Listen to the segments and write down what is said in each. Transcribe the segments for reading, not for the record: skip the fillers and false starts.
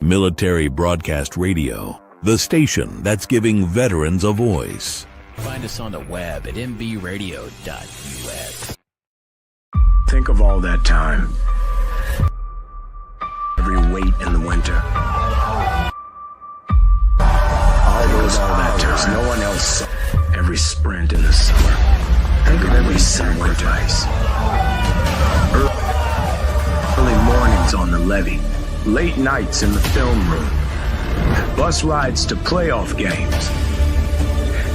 Military Broadcast Radio, the station that's giving veterans a voice. Find us on the web at mbradio.us. Think of all that time. Every wait in the winter. All that time. No one else saw. Every sprint in the summer. Think of every sacrifice. Early mornings on the levee. Late nights in the film room. Bus rides to playoff games.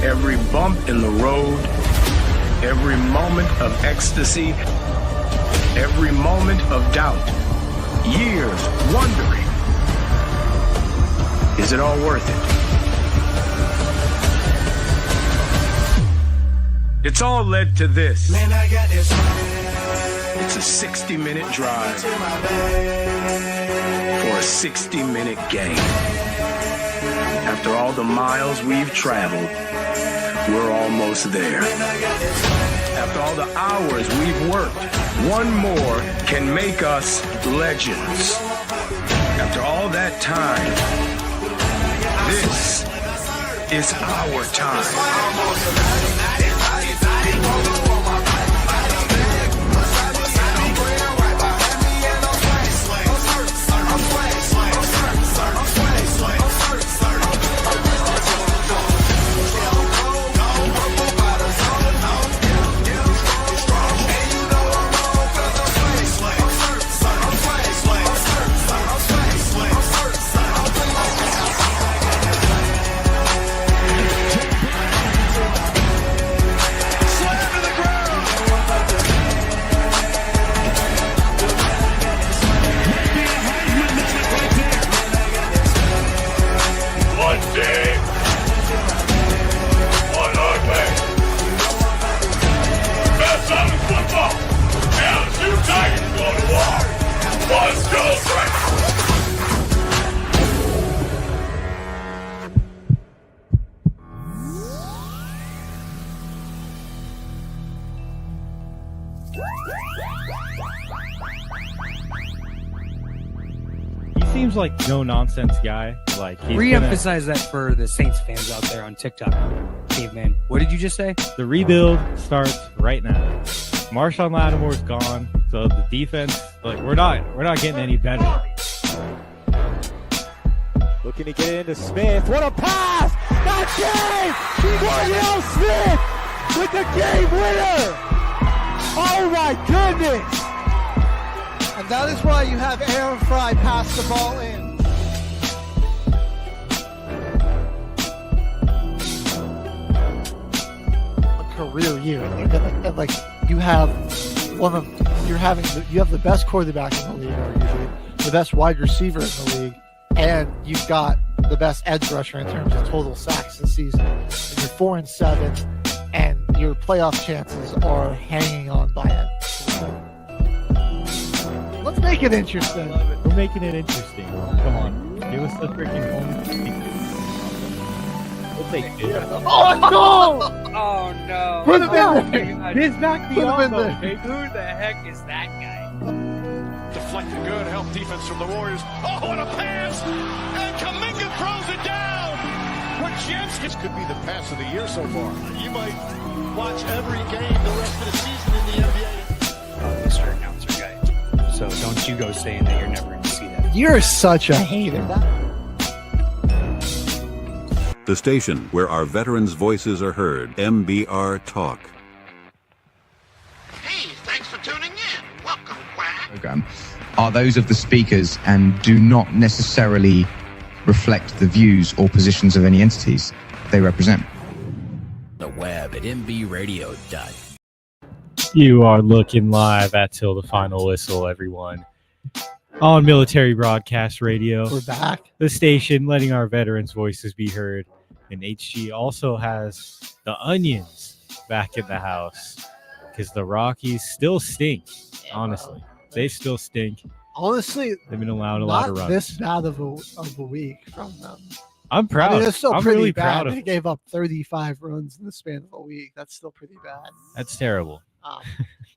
Every bump in the road. Every moment of ecstasy. Every moment of doubt. Years wondering, is it all worth it? It's all led to this. Man, I got this. It's a 60-minute drive for a 60-minute game. After all the miles we've traveled, we're almost there. After all the hours we've worked, one more can make us legends. After all that time, this is our time. Seems like no nonsense guy. Like re-emphasize that for the Saints fans out there on TikTok. Caveman, what did you just say? The rebuild starts right now. Marshawn Lattimore's gone, so the defense, like we're not getting any better. Looking to get it into Smith. What a pass! Not game! Wardell Smith with the game winner! Oh my goodness! And that is why you have Aaron Fry pass the ball in. A career year. Like you have you have the best quarterback in the league, arguably, the best wide receiver in the league, and you've got the best edge rusher in terms of total sacks this season. And you're 4-7, and your playoff chances are hanging on by it. Let's make it interesting. We're making it interesting. Come on. Give us the freaking moment. We'll take it. Oh, no! Oh, no. Put him in there. Biz back the Put him in there. okay? Who the heck is that guy? Deflected good, help defense from the Warriors. Oh, what a pass! And Minkah throws it down! This could be the pass of the year so far. You might watch every game the rest of the season in the NBA. Mr. Announcer guy. So don't you go saying that you're never going to see that. You're such a hater. The station where our veterans' voices are heard, MBR Talk. Hey, thanks for tuning in. Welcome, Quack. Program are those of the speakers and do not necessarily reflect the views or positions of any entities they represent. The web at mbradio.us. You are looking live at Till the Final Whistle, everyone. On Military Broadcast Radio. We're back. The station letting our veterans' voices be heard. And HG also has the Onions back in the house. Because the Rockies still stink, honestly. They still stink. Honestly, they've been allowed a lot of runs. Not this bad of a week from them. I'm proud. I mean, it's still I'm pretty really bad. proud of They gave up 35 runs in the span of a week. That's still pretty bad. That's terrible.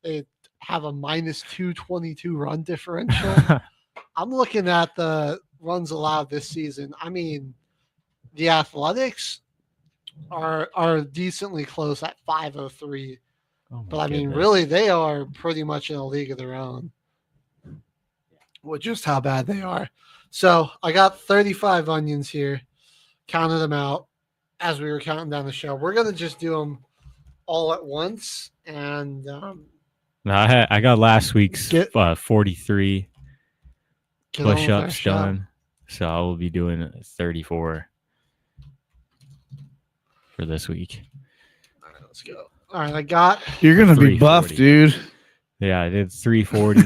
They have a minus 222 run differential. I'm looking at the runs allowed this season. I mean, the Athletics are decently close at 503. But I mean, really, they are pretty much in a league of their own with just how bad they are. So I got 35 onions here, counted them out as we were counting down the show. We're going to just do them all at once. And no, I got last week's 43 push-ups done. So I will be doing 34 for this week. All right, let's go. All right, I got. You're gonna be buff, dude. Yeah, I did 340.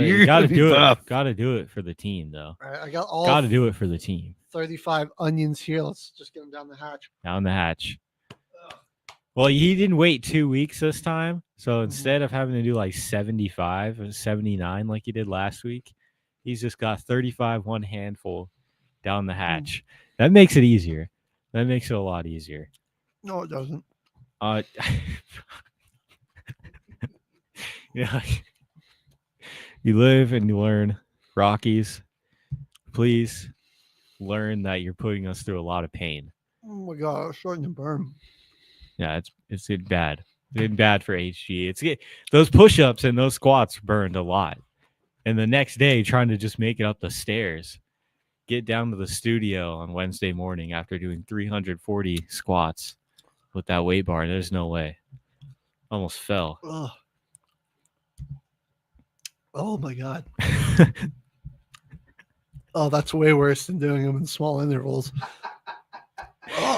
You gotta do it. Gotta do it for the team, though. All right, I got all. Gotta do it for the team. 35 onions here. Let's just get them down the hatch. Down the hatch. Well, he didn't wait 2 weeks this time, so instead of having to do like 75 or 79 like he did last week, he's just got 35, one handful down the hatch. That makes it easier. That makes it a lot easier. No, it doesn't. Yeah, you live and you learn. Rockies, please learn that you're putting us through a lot of pain. Oh my god, it's starting to burn. Yeah, it's been bad. It's been bad for HG. Those push-ups and those squats burned a lot. And the next day, trying to just make it up the stairs, get down to the studio on Wednesday morning after doing 340 squats with that weight bar. There's no way. Almost fell. Ugh. Oh my god. Oh, that's way worse than doing them in small intervals.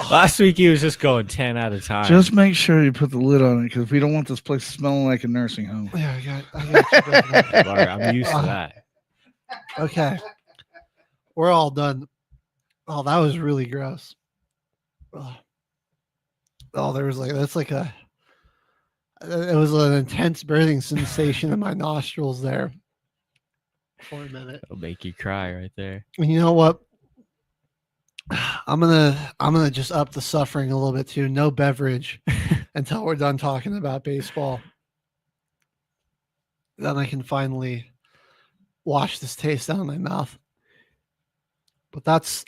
Last week he was just going 10 at a time. Just make sure you put the lid on it because we don't want this place smelling like a nursing home. Yeah, I got you. I'm used to that. Okay. We're all done. Oh, that was really gross. Oh, there was it was an intense burning sensation in my nostrils there for a minute. It'll make you cry right there. And you know what? I'm gonna just up the suffering a little bit too. No beverage until we're done talking about baseball. Then I can finally wash this taste out of my mouth. But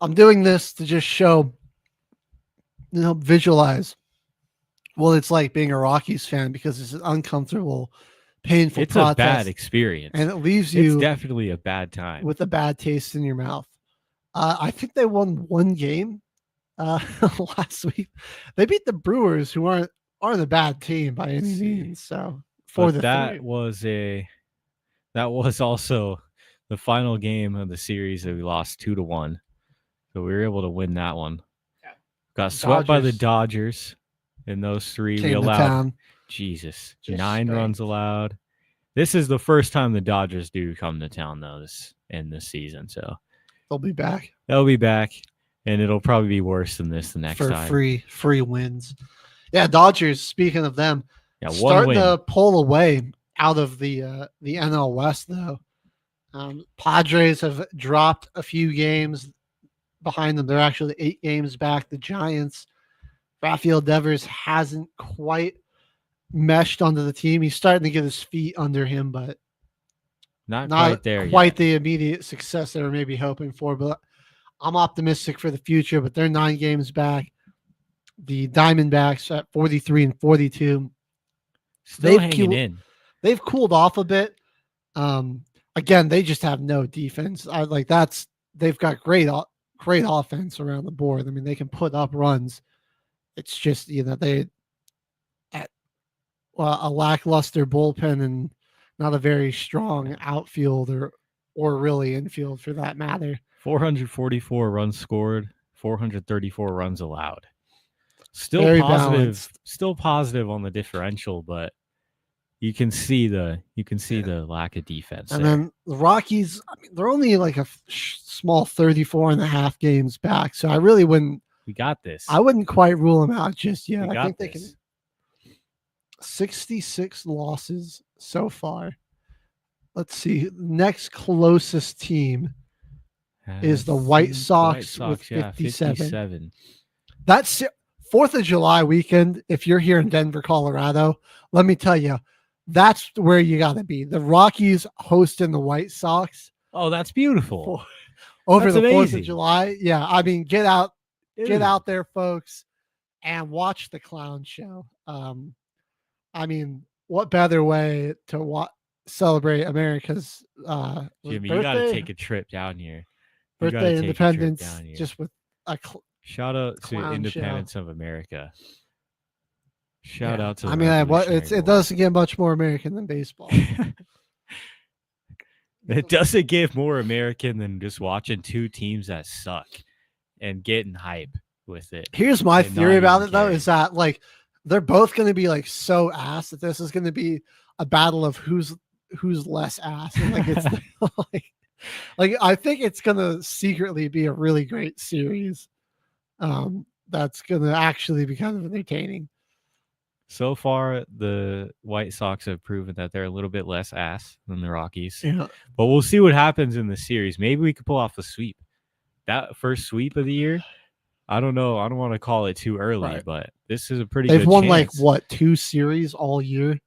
I'm doing this to just show, visualize what it's like being a Rockies fan, because it's an uncomfortable, painful process. It's a bad experience. And it leaves you it's definitely a bad time. With a bad taste in your mouth. I think they won one game last week. They beat the Brewers, who aren't a bad team by any means. So that was also the final game of the series that we lost 2-1. So we were able to win that one. Yeah. Got swept by the Dodgers in those three. We allowed 9 runs allowed. This is the first time the Dodgers do come to town though in this season. So they'll be back. They'll be back, and it'll probably be worse than this the next time. For free wins. Yeah, Dodgers, speaking of them, starting to pull away out of the NL West, though. Padres have dropped a few games behind them. They're actually 8 games back. The Giants, Rafael Devers hasn't quite meshed onto the team. He's starting to get his feet under him, but not quite there quite yet. The immediate success they were maybe hoping for. But I'm optimistic for the future. But they're 9 games back. The Diamondbacks at 43-42. Still hanging in. They've cooled off a bit. Again, they just have no defense. They've got great offense around the board. I mean, they can put up runs. It's just they at a lackluster bullpen and not a very strong outfield or really infield for that matter. 444 runs scored, 434 runs allowed. Still very positive. Balanced. Still positive on the differential, but you can see the lack of defense. And then the Rockies, they're only like a small 34.5 games back. So I really wouldn't. We got this. I wouldn't quite rule them out just yet. I think they can. 66 losses so far. Let's see. Next closest team is the White Sox with 57. That's 4th of July weekend. If you're here in Denver, Colorado, let me tell you, that's where you got to be. The Rockies hosting the White Sox. Oh, that's beautiful. over That's the 4th amazing. of July. Yeah, I mean, get out there, folks, and watch the clown show. I mean, what better way to celebrate America's Jimmy, birthday? you got to take a trip down here. Birthday, independence, just with a shout out to clown Independence show. of America. Shout out to the I mean, it doesn't get much more American than baseball. It doesn't get more American than just watching two teams that suck and getting hype with it. Here's my theory about it, though, is that like they're both going to be like so ass that this is going to be a battle of who's less ass. And like it's like I think it's going to secretly be a really great series. That's going to actually be kind of entertaining. So far, the White Sox have proven that they're a little bit less ass than the Rockies. Yeah. But we'll see what happens in the series. Maybe we could pull off a sweep. That first sweep of the year, I don't know. I don't want to call it too early, but this is a pretty good chance. They've won like, what, 2 series all year?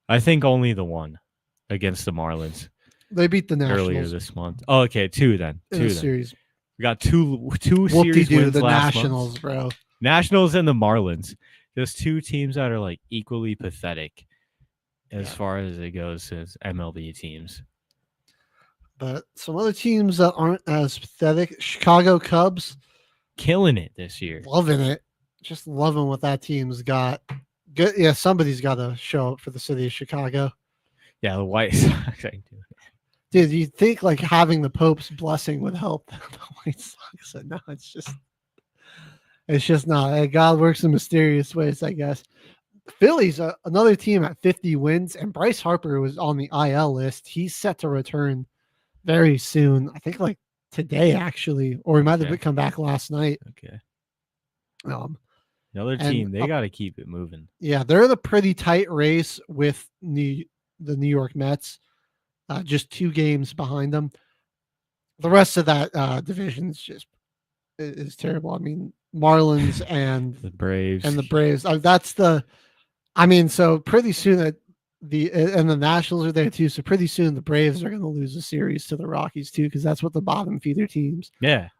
I think only the one against the Marlins. They beat the Nationals earlier this month. Oh, okay, 2 then. 2 then. Series. We got two series wins the last Nationals, month. bro. Nationals and the Marlins. Just 2 teams that are like equally pathetic as far as it goes as MLB teams. But some other teams that aren't as pathetic, Chicago Cubs. Killing it this year. Loving it. Just loving what that team's got. Good. Yeah, somebody's got to show up for the city of Chicago. Yeah, the White Sox. Dude, you think like having the Pope's blessing would help the White Sox? No, it's just not. God works in mysterious ways, I guess. Phillies, another team at 50 wins, and Bryce Harper was on the IL list. He's set to return very soon. I think like today, actually, or he might have come back last night. Okay. Another team, they got to keep it moving. Yeah, they're in a pretty tight race with the New York Mets, just 2 games behind them. The rest of that division is terrible. I mean, Marlins and the Braves so pretty soon that the Nationals are there too. So pretty soon the Braves are going to lose a series to the Rockies too, because that's what the bottom feeder teams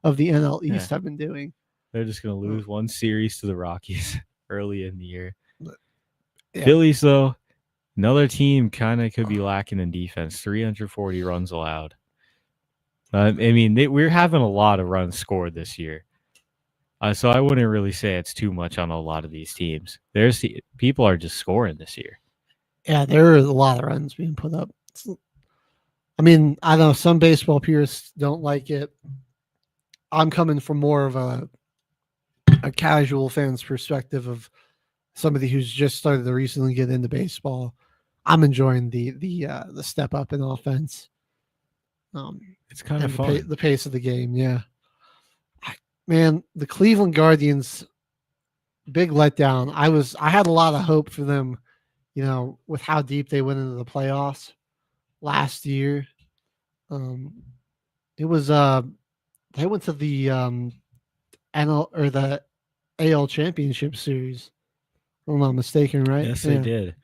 of the NL East have been doing. They're just going to lose one series to the Rockies early in the year. Yeah. Phillies, though, another team kind of could be lacking in defense. 340 runs allowed. I mean, we're having a lot of runs scored this year. So I wouldn't really say it's too much on a lot of these teams. People are just scoring this year. Yeah, there are a lot of runs being put up. I mean, I know some baseball purists don't like it. I'm coming from more of a casual fan's perspective of somebody who's just started to recently get into baseball. I'm enjoying the step up in offense. It's kind of fun. The pace of the game, yeah. Man, the Cleveland Guardians, big letdown. I had a lot of hope for them, with how deep they went into the playoffs last year. It was they went to the NL or the AL Championship Series. If I'm not mistaken, right? Yes, they did.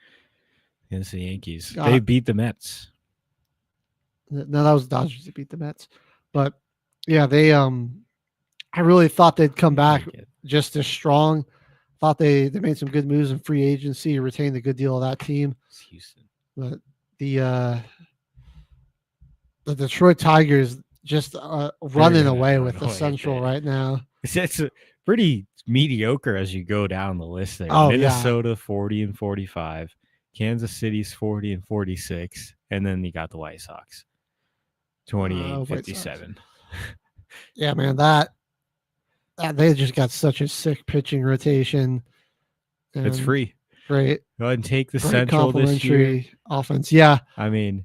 Against the Yankees. They beat the Mets. No, that was the Dodgers that beat the Mets. But yeah, they I really thought they'd come back just as strong. Thought they made some good moves in free agency, retained a good deal of that team. It's Houston. But the Detroit Tigers just running away with the Central right now. It's pretty mediocre as you go down the list there. Oh, Minnesota 40 and 45, Kansas City's 40 and 46, and then you got the White Sox 28 and 57. Yeah, man, that they just got such a sick pitching rotation. It's free. Great. Go ahead and take the Central this year. Offense. Yeah. I mean,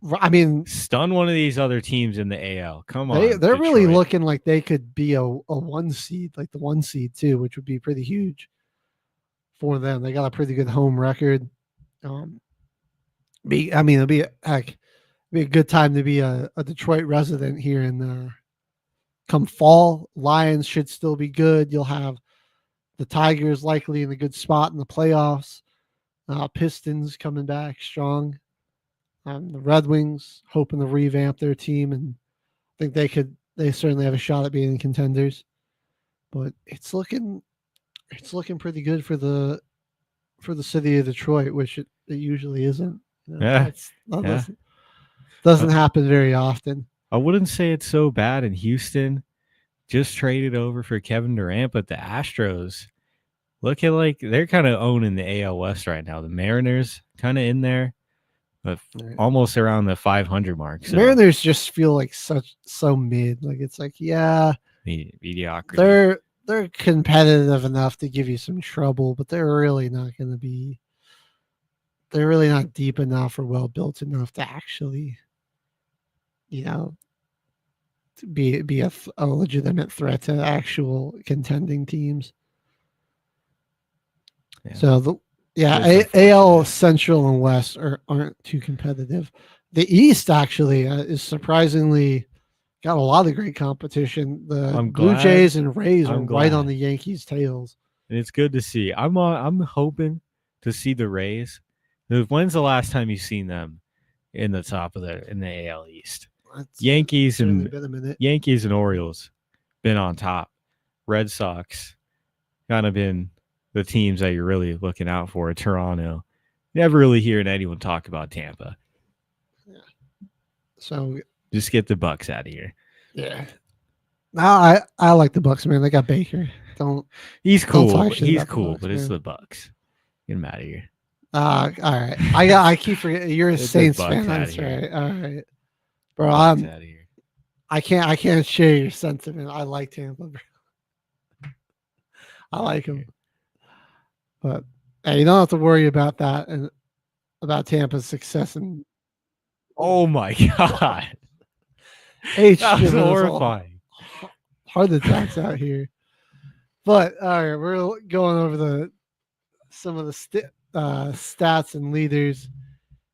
stun one of these other teams in the AL. Come on. They're really looking like they could be a 1 seed, like the 1 seed too, which would be pretty huge for them. They got a pretty good home record. It'll be a good time to be a Detroit resident here in come fall. Lions should still be good. You'll have the Tigers likely in a good spot in the playoffs. Pistons coming back strong. The Red Wings hoping to revamp their team, and think they certainly have a shot at being contenders, but it's looking pretty good for the city of Detroit, which it usually isn't. Yeah. Doesn't happen very often. I wouldn't say it's so bad in Houston. Just traded over for Kevin Durant, but the Astros look at like they're kind of owning the AL West right now. The Mariners kind of in there, but almost around the 500 mark. So. Mariners just feel like so mid. Like it's like mediocrity. They're competitive enough to give you some trouble, but they're really not going to be. They're really not deep enough or well built enough to actually, be a legitimate threat to actual contending teams. Yeah. So AL Central and West aren't too competitive. The East actually is surprisingly got a lot of great competition. The Blue Jays and Rays are right on the Yankees' tails, and it's good to see. I'm hoping to see the Rays. When's the last time you've seen them in the top of in the AL East? Yankees and Orioles been on top. Red Sox kind of been the teams that you're really looking out for. Toronto, never really hearing anyone talk about Tampa. Yeah. So just get the Bucks out of here. Yeah. No, I like the Bucks, man. They got Baker. He's cool. He's cool, but it's the Bucks. Get him out of here. All right. I keep forgetting you're a Saints fan. That's right. All right. Bro, I can't share your sentiment. I like Tampa. I like him. But hey, you don't have to worry about that and about Tampa's success. And oh my God, that was horrifying. Heart attacks out here. But all right, we're going over some of the stats and leaders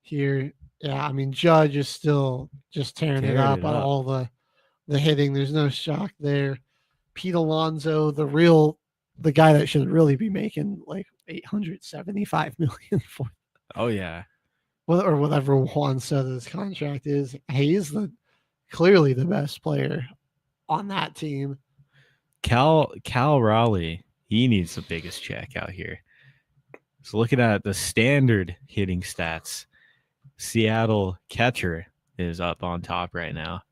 here. Yeah, I mean Judge is still just tearing it up on all the hitting. There's no shock there. Pete Alonso, the guy that should really be making like $875 million for. Oh yeah, or whatever Juan said his contract is. He's clearly the best player on that team. Cal Raleigh, he needs the biggest check out here. So looking at the standard hitting stats, Seattle catcher is up on top right now.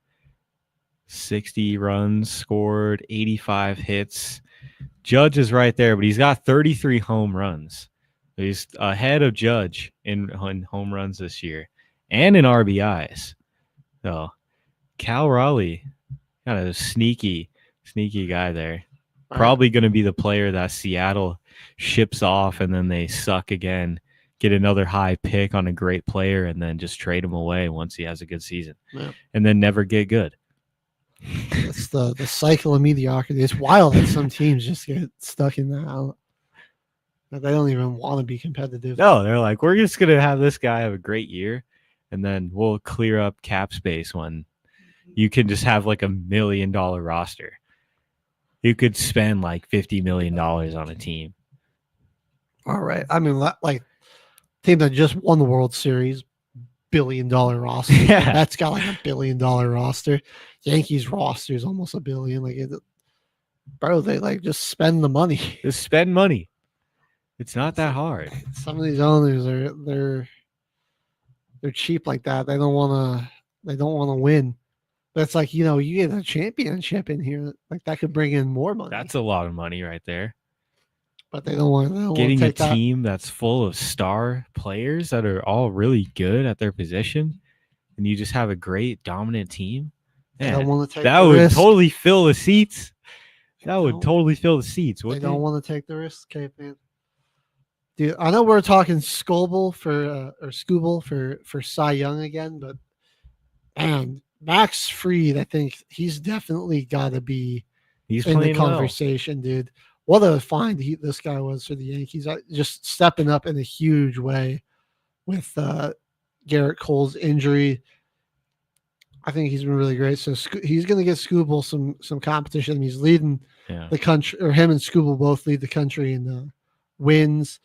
60 runs scored, 85 hits. Judge is right there, but he's got 33 home runs. He's ahead of Judge in home runs this year and in RBIs. So Cal Raleigh, kind of a sneaky guy there. Probably going to be the player that Seattle ships off and then they suck again, get another high pick on a great player, and then just trade him away once he has a good season, and then never get good. It's the cycle of mediocrity. It's wild that some teams just get stuck in that. They don't even want to be competitive. No, they're like, we're just going to have this guy have a great year, and then we'll clear up cap space when you can just have like $1 million roster. You could spend like $50 million on a team. All right. I mean, like team that just won the World Series, $1 billion roster. Yeah. That's got like $1 billion roster. Yankees roster is almost $1 billion. Like, bro, they like just spend the money. Just spend money. It's not that hard. Some of these owners they're cheap like that. They don't want to win. But it's like, you get a championship in here, like that could bring in more money. That's a lot of money right there. But they don't want getting a team that's full of star players that are all really good at their position, and you just have a great dominant team. Man, they don't want to take that the would risk. Totally fill the seats. That would totally fill the seats. They don't want to take the risk, Caveman. Dude, I know we're talking Scooble for Cy Young again, but man, Max Fried, I think he's definitely got to be in the conversation, dude. What a find this guy was for the Yankees. Just stepping up in a huge way with Garrett Cole's injury. I think he's been really great. So he's going to get Scooble some competition. He's leading the country, or him and Scooble both lead the country in wins.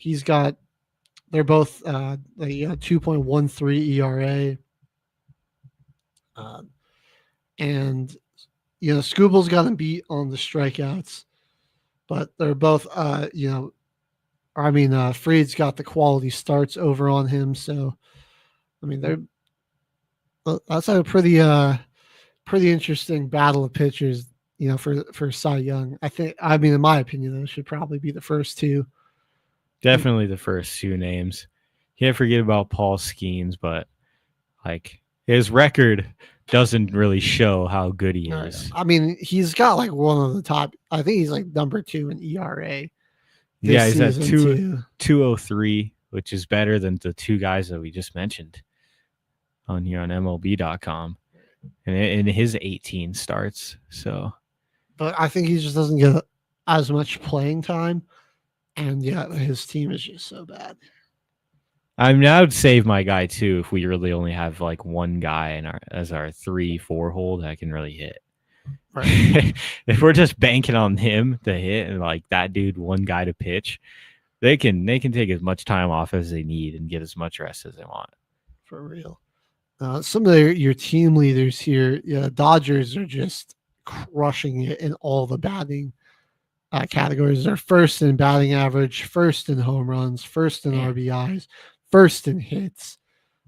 They're both 2.13 ERA. and Scooble's got him beat on the strikeouts, but they're both Fried's got the quality starts over on him, so that's a pretty interesting battle of pitchers, for Cy Young. In my opinion, those should probably be the first two. Definitely the first two names. Can't forget about Paul Skeens, but his record doesn't really show how good he is. He's got one of the top. I think he's number 2 in ERA. Yeah, he's at 203, which is better than the two guys that we just mentioned on here on MLB.com, and in his 18 starts. So, but I think he just doesn't get as much playing time, and his team is just so bad. I would save my guy too if we really only have one guy as our 3-4 hold that can really hit. Right. If we're just banking on him to hit and that dude, one guy to pitch, they can take as much time off as they need and get as much rest as they want. For real. Some of your team leaders here, Dodgers are just crushing it in all the batting categories. They're first in batting average, first in home runs, first in RBIs, first in hits.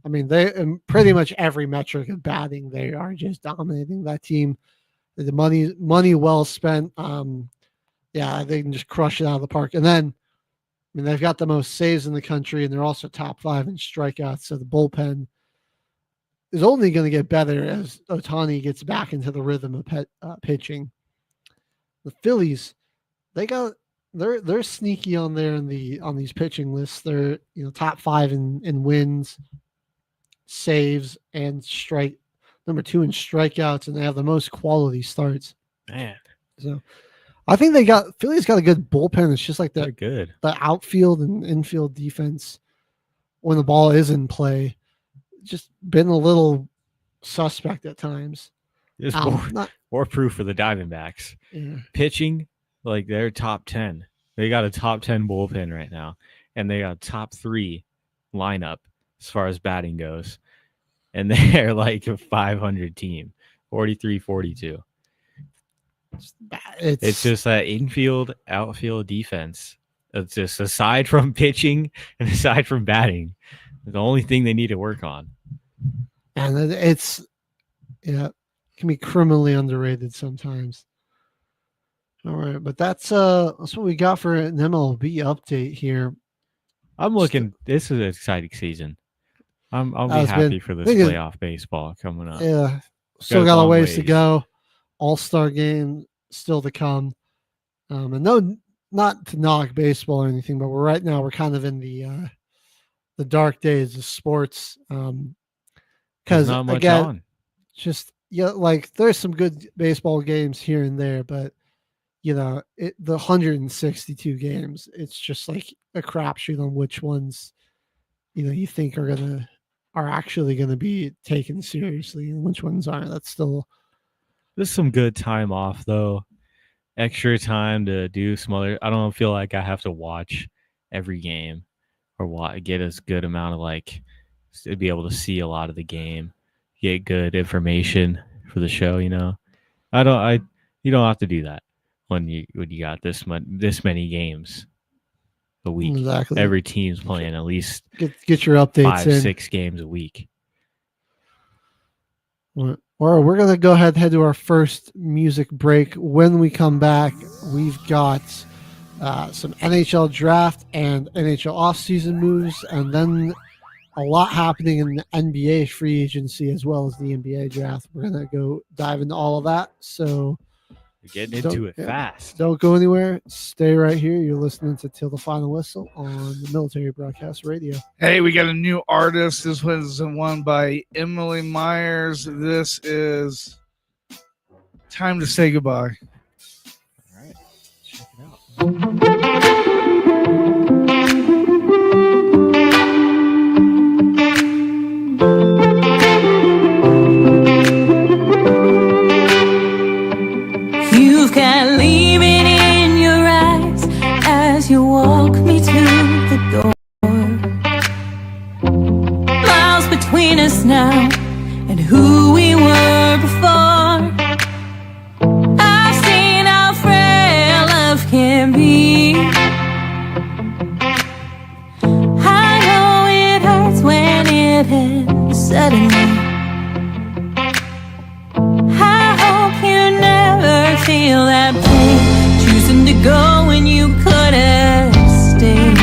They in pretty much every metric of batting, they are just dominating that team. The money well spent. They can just crush it out of the park. And then, they've got the most saves in the country, and they're also top 5 in strikeouts. So the bullpen is only going to get better as Ohtani gets back into the rhythm of pitching. The Phillies, they're sneaky on there on these pitching lists. They're top 5 in wins, saves, and number 2 in strikeouts, and they have the most quality starts. Man, so I think Philly's got a good bullpen. It's just they're good. The outfield and infield defense when the ball is in play, just been a little suspect at times. It's more proof for the Diamondbacks. Yeah. Pitching, they're top 10. They got a top 10 bullpen right now, and they got a top 3 lineup as far as batting goes. And they're a 500 team, 43-42. It's just that infield, outfield defense. It's just aside from pitching and aside from batting, the only thing they need to work on. And it can be criminally underrated sometimes. All right, but that's what we got for an MLB update here. I'm looking. This is an exciting season. I'll be happy for this playoff baseball coming up. Yeah, still got a ways to go. All-Star game still to come. And no, not to knock baseball or anything, but we're kind of in the dark days of sports. Because again, just there's some good baseball games here and there, but the 162 games, it's just a crapshoot on which ones you think are actually going to be taken seriously and which ones aren't. There's some good time off though. Extra time to do some other. I don't feel like I have to watch every game or get as good amount of to be able to see a lot of the game, get good information for the show. You don't have to do that when you got this many games a week. Exactly. Every team's playing at least get your updates 5-6 games a week. Or we're going to head to our first music break. When we come back, we've got some NHL draft and NHL offseason moves, and then a lot happening in the NBA free agency as well as the NBA draft. We're going to go dive into all of that. So You're getting into it fast. Don't go anywhere. Stay right here. You're listening to Till the Final Whistle on the Military Broadcast Radio. Hey, we got a new artist. This was one by Emily Myers. This is Time to Say Goodbye. All right. Check it out. Can leave it in your eyes as you walk me to the door. Miles between us now and who we were before. can be. I know it hurts when it ends suddenly. I hope you never feel that pain, choosing to go when you could have stayed.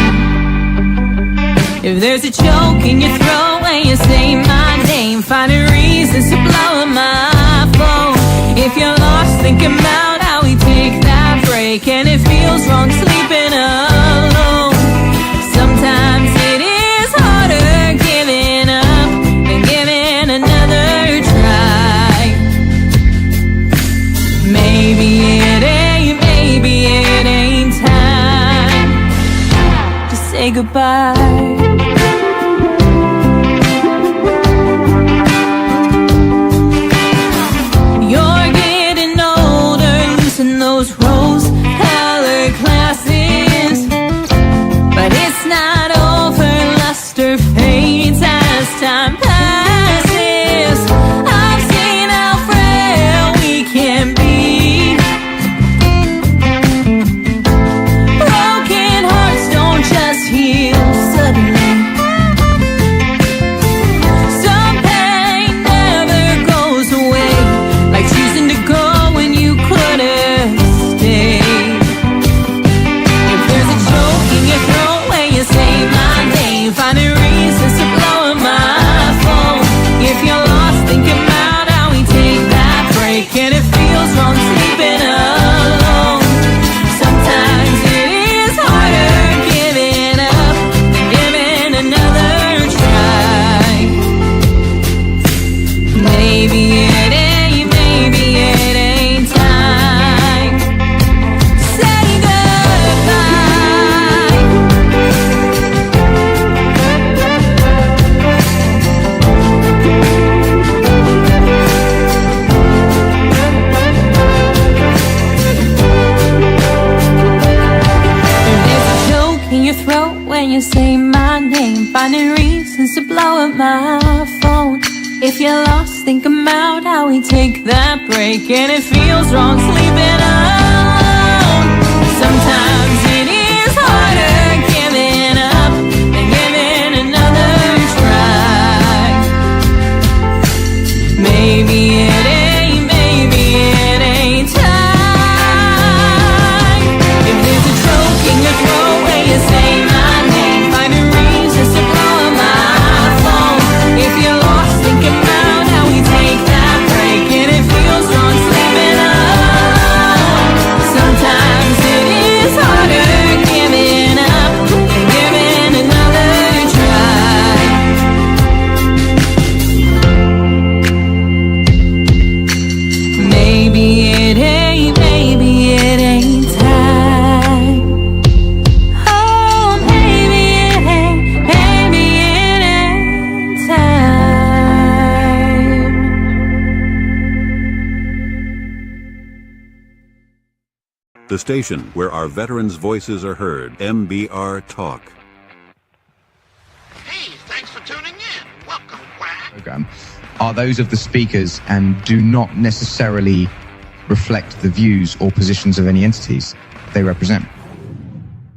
If there's a choke in your throat when you say my name, finding reasons to blow up my phone. If you're lost, thinking about how we take that break, and it feels wrong sleeping alone. Sometimes it is harder giving up than giving another try. Maybe it ain't time to say goodbye. Those rose-colored glasses, but it's not over. Luster fades as time passes. I've seen how frail we can be. Broken hearts don't just heal suddenly. Some pain never goes away, like choosing to go when you couldn't. Finding reasons to blow up my phone. If you're lost, thinking about how we take that break, and it feels wrong sleeping alone. Sometimes it is harder giving up than giving another try. Maybe it ain't time to say goodbye. When you say my name, finding reasons to blow up my phone. If you're lost, think about how we take that break, and it feels wrong sleeping alone. Sometimes it is harder giving up than giving another try. Maybe it ain't time. If there's a choke in your throat when you say my name, finding reasons to blow up my phone. If you're lost, thinking about how we take that break, and it feels wrong sleeping alone. Sometimes it is harder giving up than giving another try. Maybe it ain't time. Oh, maybe it ain't time. The station where our veterans' voices are heard, MBR Talk. Hey, thanks for tuning in. Welcome, Quack. Program are those of the speakers and do not necessarily reflect the views or positions of any entities they represent.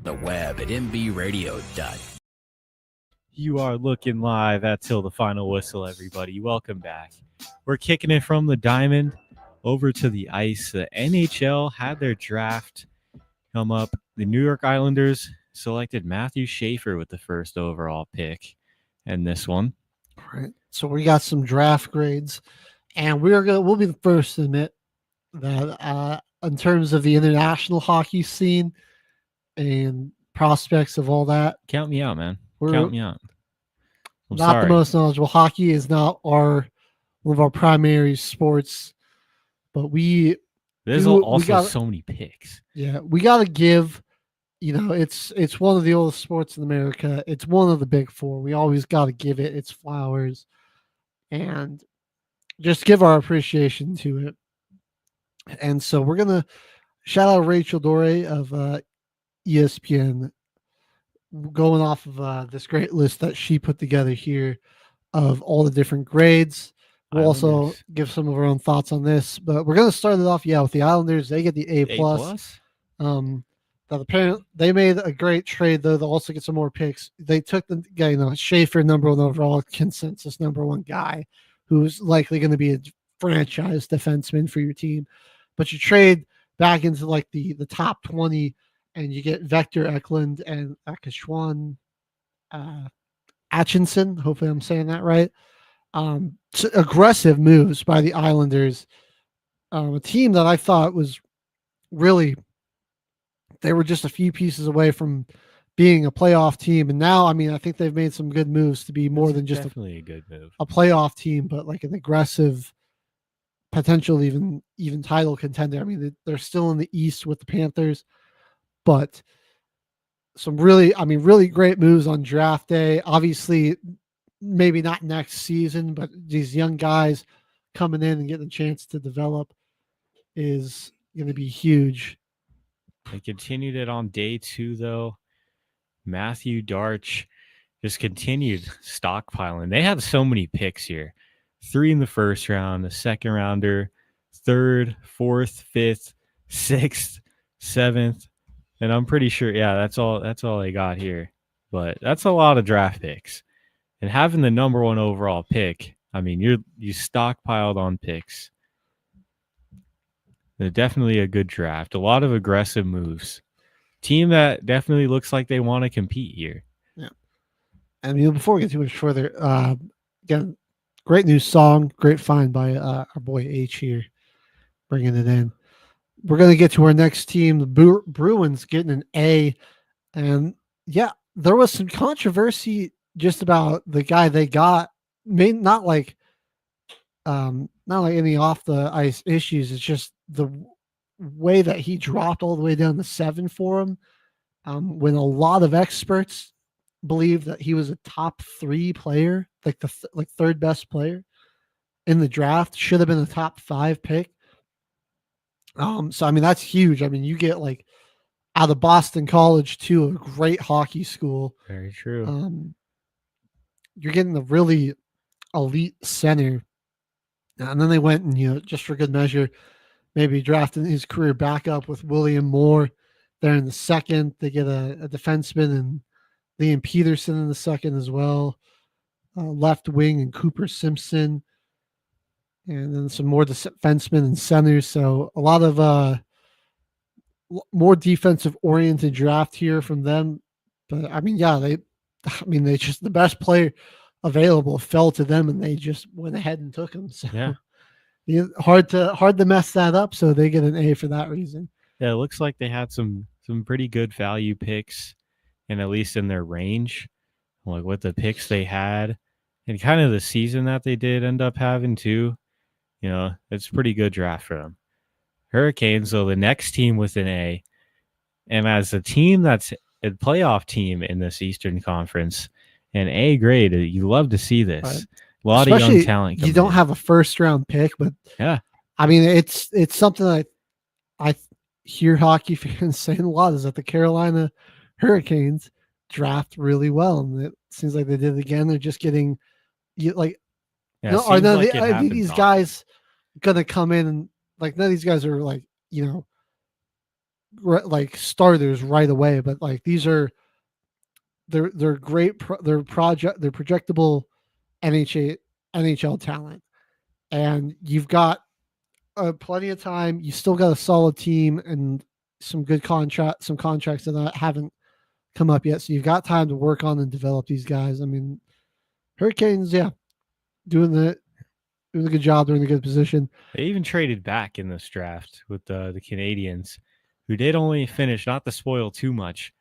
The web at mbradio.com. You are looking live at Till the Final Whistle, everybody. Welcome back. We're kicking it from the diamond over to the ice. The NHL had their draft come up. The New York Islanders selected Matthew Schaefer with the first overall pick in this one. All right. So we got some draft grades, and we'll be the first to admit that in terms of the international hockey scene and prospects of all that, count me out, man. Count me out. I'm not sorry. the most knowledgeable. Hockey is not one of our primary sports, but there's also so many picks. Yeah, we got to give. It's one of the oldest sports in America. It's one of the big four. We always got to give it its flowers and just give our appreciation to it. And so we're going to shout out Rachel Dore of ESPN, going off of this great list that she put together here of all the different grades. We'll also give some of our own thoughts on this, but we're going to start it off, with the Islanders. They get the A+. that apparently they made a great trade, though. They'll also get some more picks. They took the guy, Schaefer, number one overall, consensus number one guy, who's likely going to be a franchise defenseman for your team. But you trade back into like the top 20, and you get Vector Eklund and Akashwan Atchinson. Hopefully, I'm saying that right. So aggressive moves by the Islanders, a team that I thought was really, they were just a few pieces away from being a playoff team. And now, I mean, I think they've made some good moves to be more than just definitely a good move, a playoff team, but like an aggressive, potential even title contender. I mean, they're still in the East with the Panthers, but some really great moves on draft day. Obviously, maybe not next season, but these young guys coming in and getting a chance to develop is going to be huge. They continued it on day 2, though. Matthew Darch just continued stockpiling. They had so many picks here. 3 in the first round, a second rounder, 3rd, 4th, 5th, 6th, 7th. And I'm pretty sure, that's all they got here. But that's a lot of draft picks. And having the number 1 overall pick, I mean, you stockpiled on picks. They're definitely a good draft. A lot of aggressive moves. Team that definitely looks like they want to compete here. Yeah. I mean, before we get too much further, again, great new song, great find by our boy H here, bringing it in. We're going to get to our next team, the Bruins, getting an A. And yeah, there was some controversy just about the guy they got. Not like any off the ice issues. It's just the way that he dropped all the way down to 7 for him. When a lot of experts believe that he was a top 3 player, like the third best player in the draft, should have been a top 5 pick. So I mean, that's huge. I mean, you get like out of Boston College too, a great hockey school. Very true. You're getting a really elite center. And then they went and, just for good measure, maybe drafting his career back up with William Moore there in the second. They get a defenseman and Liam Peterson in the second as well. Left wing and Cooper Simpson. And then some more defensemen and centers. So a lot of more defensive oriented draft here from them. But I mean, they just, the best player available fell to them, and they just went ahead and took him. So hard to mess that up. So they get an A for that reason. Yeah, it looks like they had some pretty good value picks, and at least in their range, like with the picks they had, and kind of the season that they did end up having too. It's a pretty good draft for them. Hurricanes, though, the next team with an A, and as a team that's a playoff team in this Eastern Conference, an A grade. You love to see this. Right. A lot of young talent. You don't have a first round pick, but yeah, I mean, it's something that I hear hockey fans saying a lot, is that the Carolina Hurricanes draft really well, and it seems like they did it again. They're just getting are these guys gonna come in and like, none of these guys are like like starters right away, but like these are they're great they're projectable NHL talent, and you've got plenty of time. You still got a solid team and some contracts that haven't come up yet, so you've got time to work on and develop these guys. I mean, Hurricanes, doing a good job. They're in a good position. They even traded back in this draft with the Canadians, who did only finish, not to spoil too much,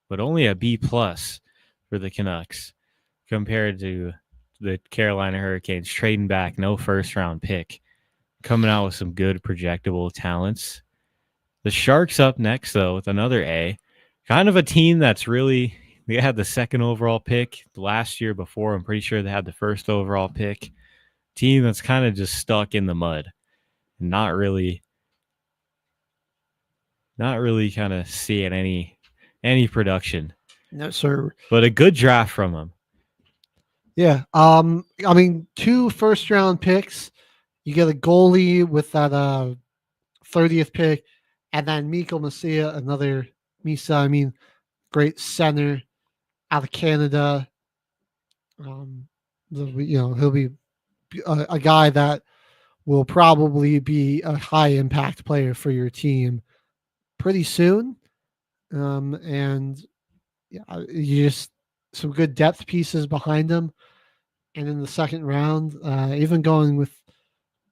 but only a B+ for the Canucks compared to the Carolina Hurricanes, trading back, no first round pick, coming out with some good projectable talents. The Sharks up next, though, with another A, kind of a team that's really, they had the second overall pick last year before. I'm pretty sure they had the first overall pick. Team that's kind of just stuck in the mud, and not really kind of seeing any production. No, sir. But a good draft from them. Yeah. I mean, 2 first round picks. You get a goalie with that 30th pick, and then Mikko Messiah, another Misa, I mean, great center out of Canada. He'll be a guy that will probably be a high impact player for your team pretty soon. And you just some good depth pieces behind him. And in the second round, even going with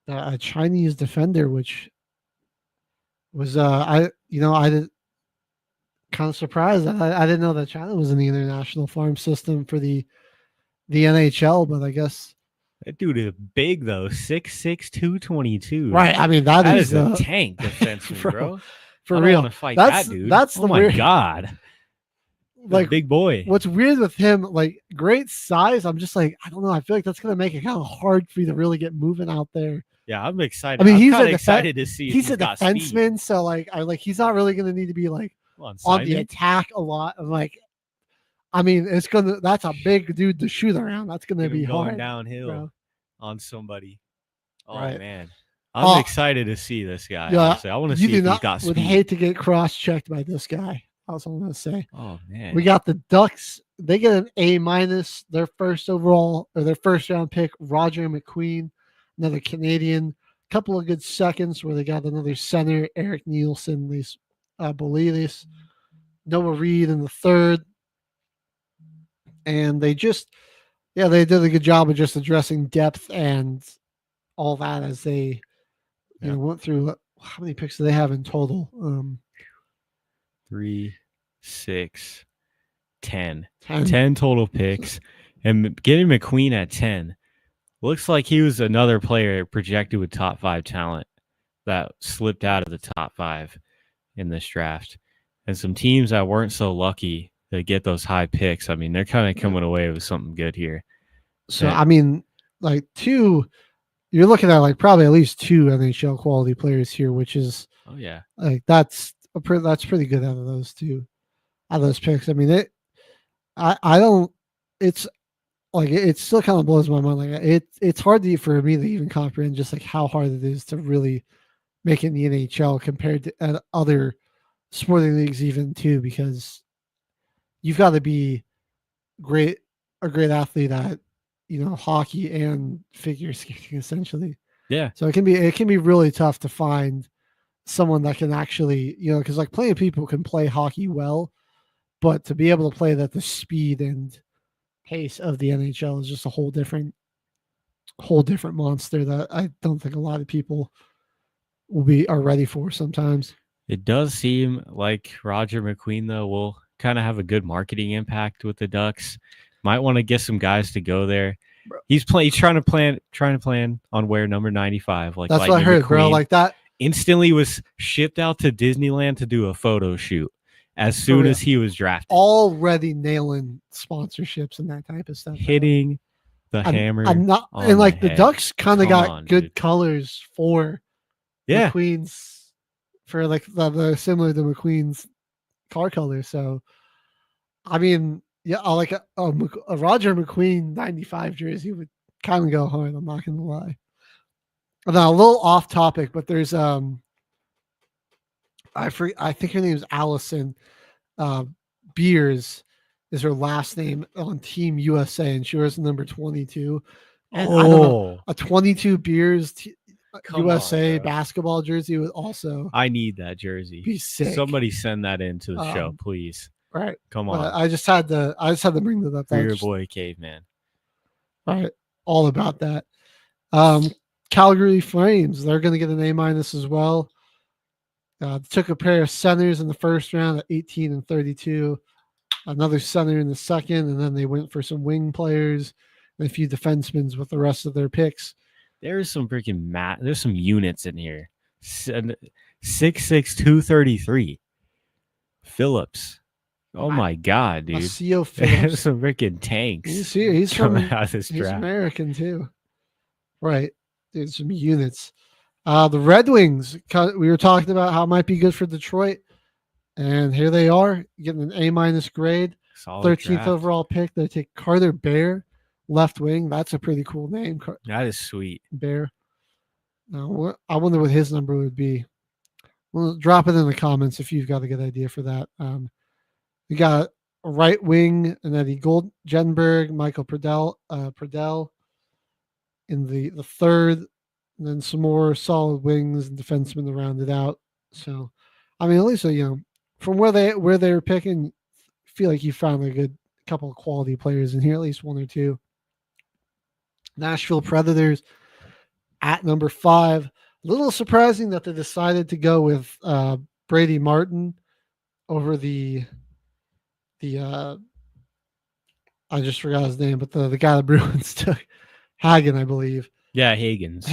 a Chinese defender, which was I did kind of surprised. I didn't know that China was in the international farm system for the NHL, but I guess that dude is big though, 6'6", 222. Right. I mean, that is a tank defenseman, bro. For I don't real. want to fight That's that dude. that's oh the my weird, god. Like big boy. What's weird with him, like great size. I'm just like, I don't know. I feel like that's gonna make it kind of hard for you to really get moving out there. Yeah, I'm excited. I mean, I'm excited to see. He's a defenseman, speed. so like, he's not really gonna need to be like on the attack a lot. And like, I mean, that's a big dude to shoot around. That's gonna be going hard downhill bro. On somebody. Oh right. man, I'm excited to see this guy. Yeah, honestly. I want to see if he's got speed. Would hate to get cross-checked by this guy. That's what I'm gonna say. Oh man, we got the Ducks. They get an A-. Their first round pick, Roger McQueen, another Canadian. Couple of good seconds where they got another center, Eric Nielsen, Bolidis, Noah Reed in the third. And they did a good job of just addressing depth and all that as they went through. How many picks do they have in total? 3, 6, 10. 10 total picks. And getting McQueen at 10 looks like he was another player projected with top 5 talent that slipped out of the top 5 in this draft. And some teams that weren't so lucky to get those high picks, I mean, they're kind of coming away with something good here. So, I mean, like you're looking at like probably at least 2 NHL quality players here, which is like that's pretty good out of those picks. I mean, it's like it still kind of blows my mind. Like it's hard for me to even comprehend just like how hard it is to really make it in the NHL compared to other sporting leagues even too, because you've got to be a great athlete at hockey and figure skating essentially. Yeah. So it can be really tough to find someone that can actually, because like plenty of people can play hockey well, but to be able to play it at the speed and pace of the NHL is just a whole different monster that I don't think a lot of people are ready for sometimes. It does seem like Roger McQueen though will kind of have a good marketing impact with the Ducks. Might want to get some guys to go there. He's trying to plan on wear number 95. Like that's what I heard, McQueen, bro. Like that instantly was shipped out to Disneyland to do a photo shoot as soon as he was drafted. Already nailing sponsorships and that type of stuff. Hitting the hammer. I'm not, and like the Ducks kind of got good colors for McQueen's, for like the similar to McQueen's car color. So, I mean, yeah, like a Roger McQueen 95 jersey would kind of go hard. I'm not gonna lie. And then a little off topic, but there's I think her name is Allison Beers is her last name on Team USA, and she wears number 22. And I don't know, a 22 Beers USA basketball jersey would also. I need that jersey. Be sick. Somebody send that into the show, please. Right. Come on. I just had to bring that up. For your boy Caveman. All right. All about that. Calgary Flames, they're going to get an A- as well. Took a pair of centers in the first round at 18 and 32. Another center in the second, and then they went for some wing players and a few defensemen with the rest of their picks. There's some freaking there's some units in here. 6'6", 233. Phillips. Oh my God, dude! SEO Phillips. Some freaking tanks. He's from out this he's draft. American too, right? There's some units. The Red Wings. We were talking about how it might be good for Detroit, and here they are getting an A- grade. Solid 13th draft. overall pick. They take Carter Bear, left wing. That's a pretty cool name. That is sweet. Bear. Now, I wonder what his number would be. Well, drop it in the comments if you've got a good idea for that. We got a right wing, and Eddie Goldjenberg, Michael Pradell in the third, and then some more solid wings and defensemen to round it out. So, I mean, at least from where they were picking, feel like you found a good couple of quality players in here, at least one or two. Nashville Predators at number 5. A little surprising that they decided to go with Brady Martin over the I just forgot his name, but the guy the Bruins took, Hagen, I believe. Yeah, Hagens.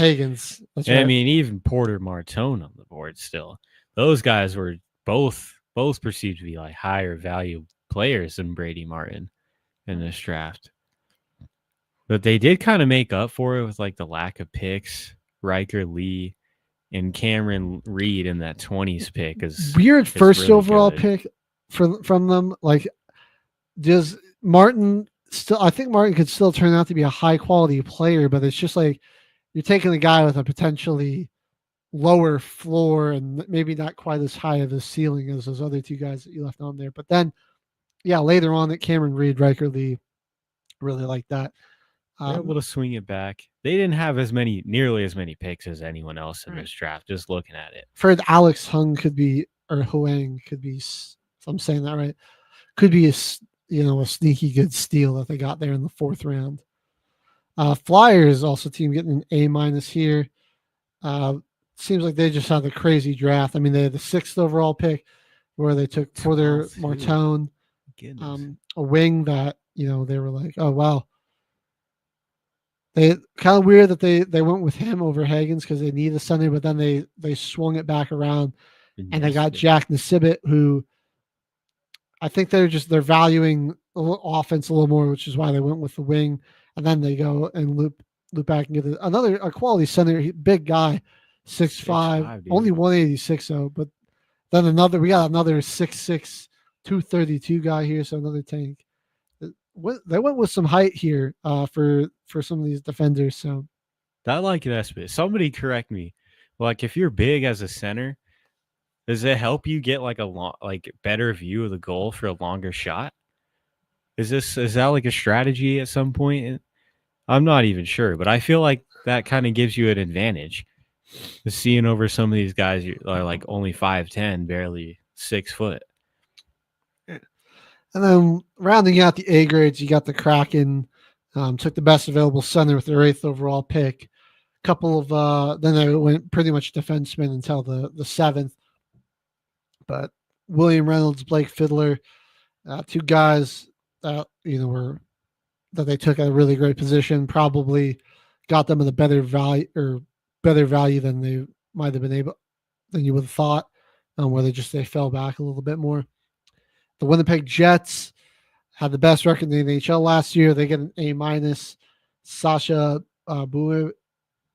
That's right. I mean, even Porter Martone on the board still. Those guys were both perceived to be like higher value players than Brady Martin in this draft. But they did kind of make up for it with like the lack of picks. Riker Lee and Cameron Reed in that 20s pick is weird first really overall good. pick from them. Like, does Martin still? I think Martin could still turn out to be a high quality player, but it's just like you're taking a guy with a potentially lower floor and maybe not quite as high of a ceiling as those other two guys that you left on there. But then, yeah, later on at Cameron Reed, Riker Lee, really like that. They're able to swing it back. They didn't have nearly as many picks as anyone else in this draft. Just looking at it, Fred Alex Huang could be, or Huang could be. If I'm saying that right, could be a sneaky good steal that they got there in the 4th round. Flyers also team getting an A- here. Seems like they just had a crazy draft. I mean, they had the 6th overall pick where they took Porter Martone, a wing that they were like, oh wow. They kind of weird that they went with him over Hagens because they need a center, but then they swung it back around and they got Jack Nisibet, who I think they're valuing offense a little more, which is why they went with the wing. And then they go and loop back and get a quality center, big guy, 6'5", only 186 though. But then we got another 6'6", 232 guy here, so another tank. They went with some height here for some of these defenders. So I like that bit. Somebody correct me. Like, if you're big as a center, does it help you get like a better view of the goal for a longer shot? Is that like a strategy at some point? I'm not even sure, but I feel like that kind of gives you an advantage. Seeing over some of these guys are like only 5'10", barely 6 foot. And then rounding out the A grades, you got the Kraken. Took the best available center with their 8th overall pick. Couple of then they went pretty much defenseman until the 7th. But William Reynolds, Blake Fiddler, 2 guys that that they took at a really great position. Probably got them at a better value than they might have been than you would have thought. Where they fell back a little bit more. The Winnipeg Jets had the best record in the NHL last year. They get an A-. Sasha Buer.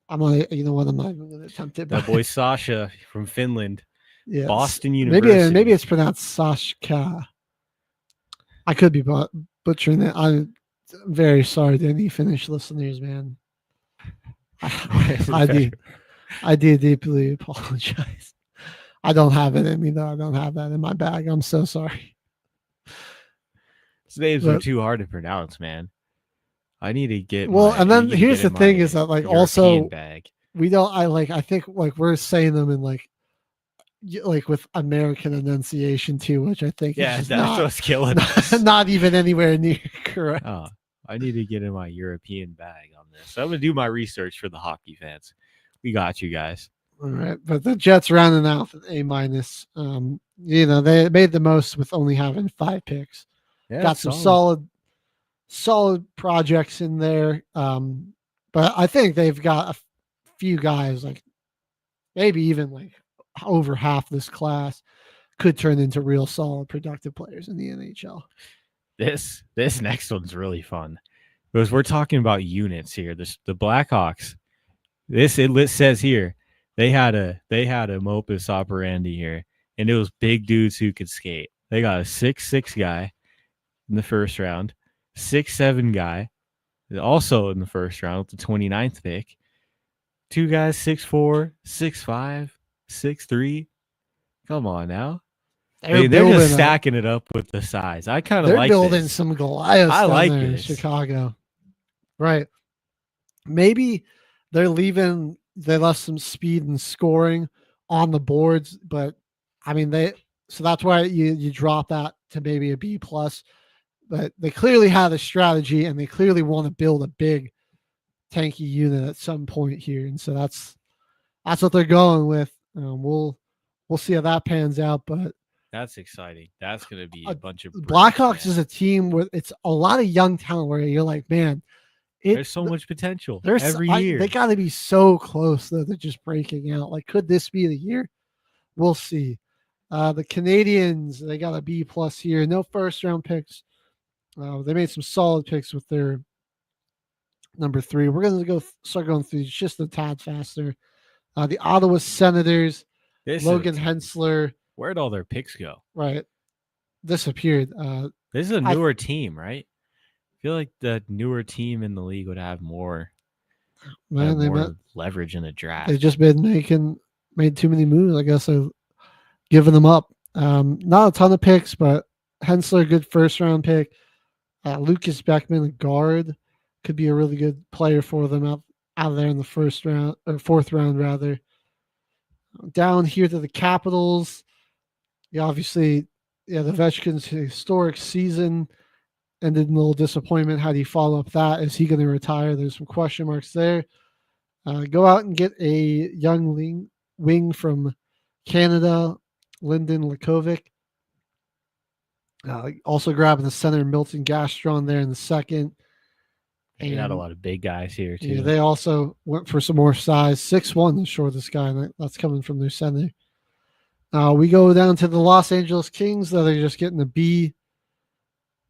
I'm not even going to attempt it. That boy Sasha from Finland. Yes. Boston University. Maybe it's pronounced Sashka. I could be butchering it. I'm very sorry to any Finnish listeners, man. I do deeply apologize. I don't have it in me, though. I don't have that in my bag. I'm so sorry. These names are too hard to pronounce, man. I need to get and then here's the thing is that like European also bag. We don't I think like we're saying them in like with American enunciation too, which I think is that's what's killing us. Not even anywhere near correct. Oh, I need to get in my European bag on this. I'm gonna do my research for the hockey fans. We got you guys. All right, but the Jets rounding out with A-. They made the most with only having 5 picks. Yeah, got some solid projects in there. But I think they've got a few guys, like maybe even like over half this class, could turn into real solid, productive players in the NHL. This next one's really fun because we're talking about units here. The Blackhawks. It says here they had a modus operandi here, and it was big dudes who could skate. They got a 6'6" guy in the first round, 6'7" guy also in the first round with the 29th pick. 2 guys 6'4", 6'5", 6'3". Come on now. They're They're building just stacking it up with the size. I kind of like They're building this. some Goliaths I down like there in this. Chicago. Right. Maybe they left some speed and scoring on the boards, but I mean so that's why you drop that to maybe a B plus. But they clearly have a strategy and they clearly want to build a big tanky unit at some point here. And so that's what they're going with. We'll see how that pans out, but That's exciting. That's going to be a bunch of Blackhawks is a team where it's a lot of young talent where you're like, man, there's so much potential every year. They got to be so close that they're just breaking out. Like, could this be the year? We'll see. The Canadians, they got a B plus here. No first round picks. They made some solid picks with their number 3. We're going to start going through just a tad faster. The Ottawa Senators, Logan Hensler. Where'd all their picks go? Right. Disappeared. This is a newer team, right? I feel like the newer team in the league would have more, leverage in the draft. They've just been made too many moves. I guess I've given them up. Not a ton of picks, but Hensler, good first round pick. Lucas Beckman, a guard, could be a really good player for them out there in the first round or fourth round rather. Down here to the Capitals. Obviously, the Ovechkin's historic season ended in a little disappointment. How do you follow up that? Is he going to retire? There's some question marks there. Go out and get a young wing from Canada, Lyndon Lakovic. Also grabbing the center, Milton Gastron there in the second. They got a lot of big guys here, too. Yeah, they also went for some more size. 6'1", the shortest guy, and that's coming from their center. We go down to the Los Angeles Kings, that are just getting a B.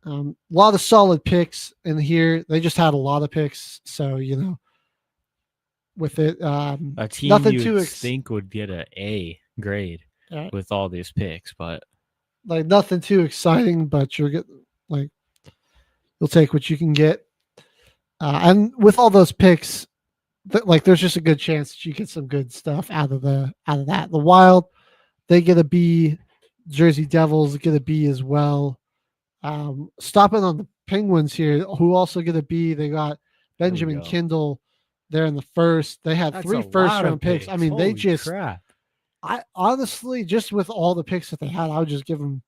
A lot of solid picks in here. They just had a lot of picks, so, with it. A team nothing you too would think would get an A grade with all these picks, but like nothing too exciting, but you'll take what you can get. And with all those picks, there's just a good chance that you get some good stuff out of that. The Wild, they get a B. Jersey Devils get a B as well. Stopping on the Penguins here, who also get a B. They got Benjamin Kindle there in the first. They had 3 first-round picks. I mean, Holy crap. I honestly, just with all the picks that they had, I would just give them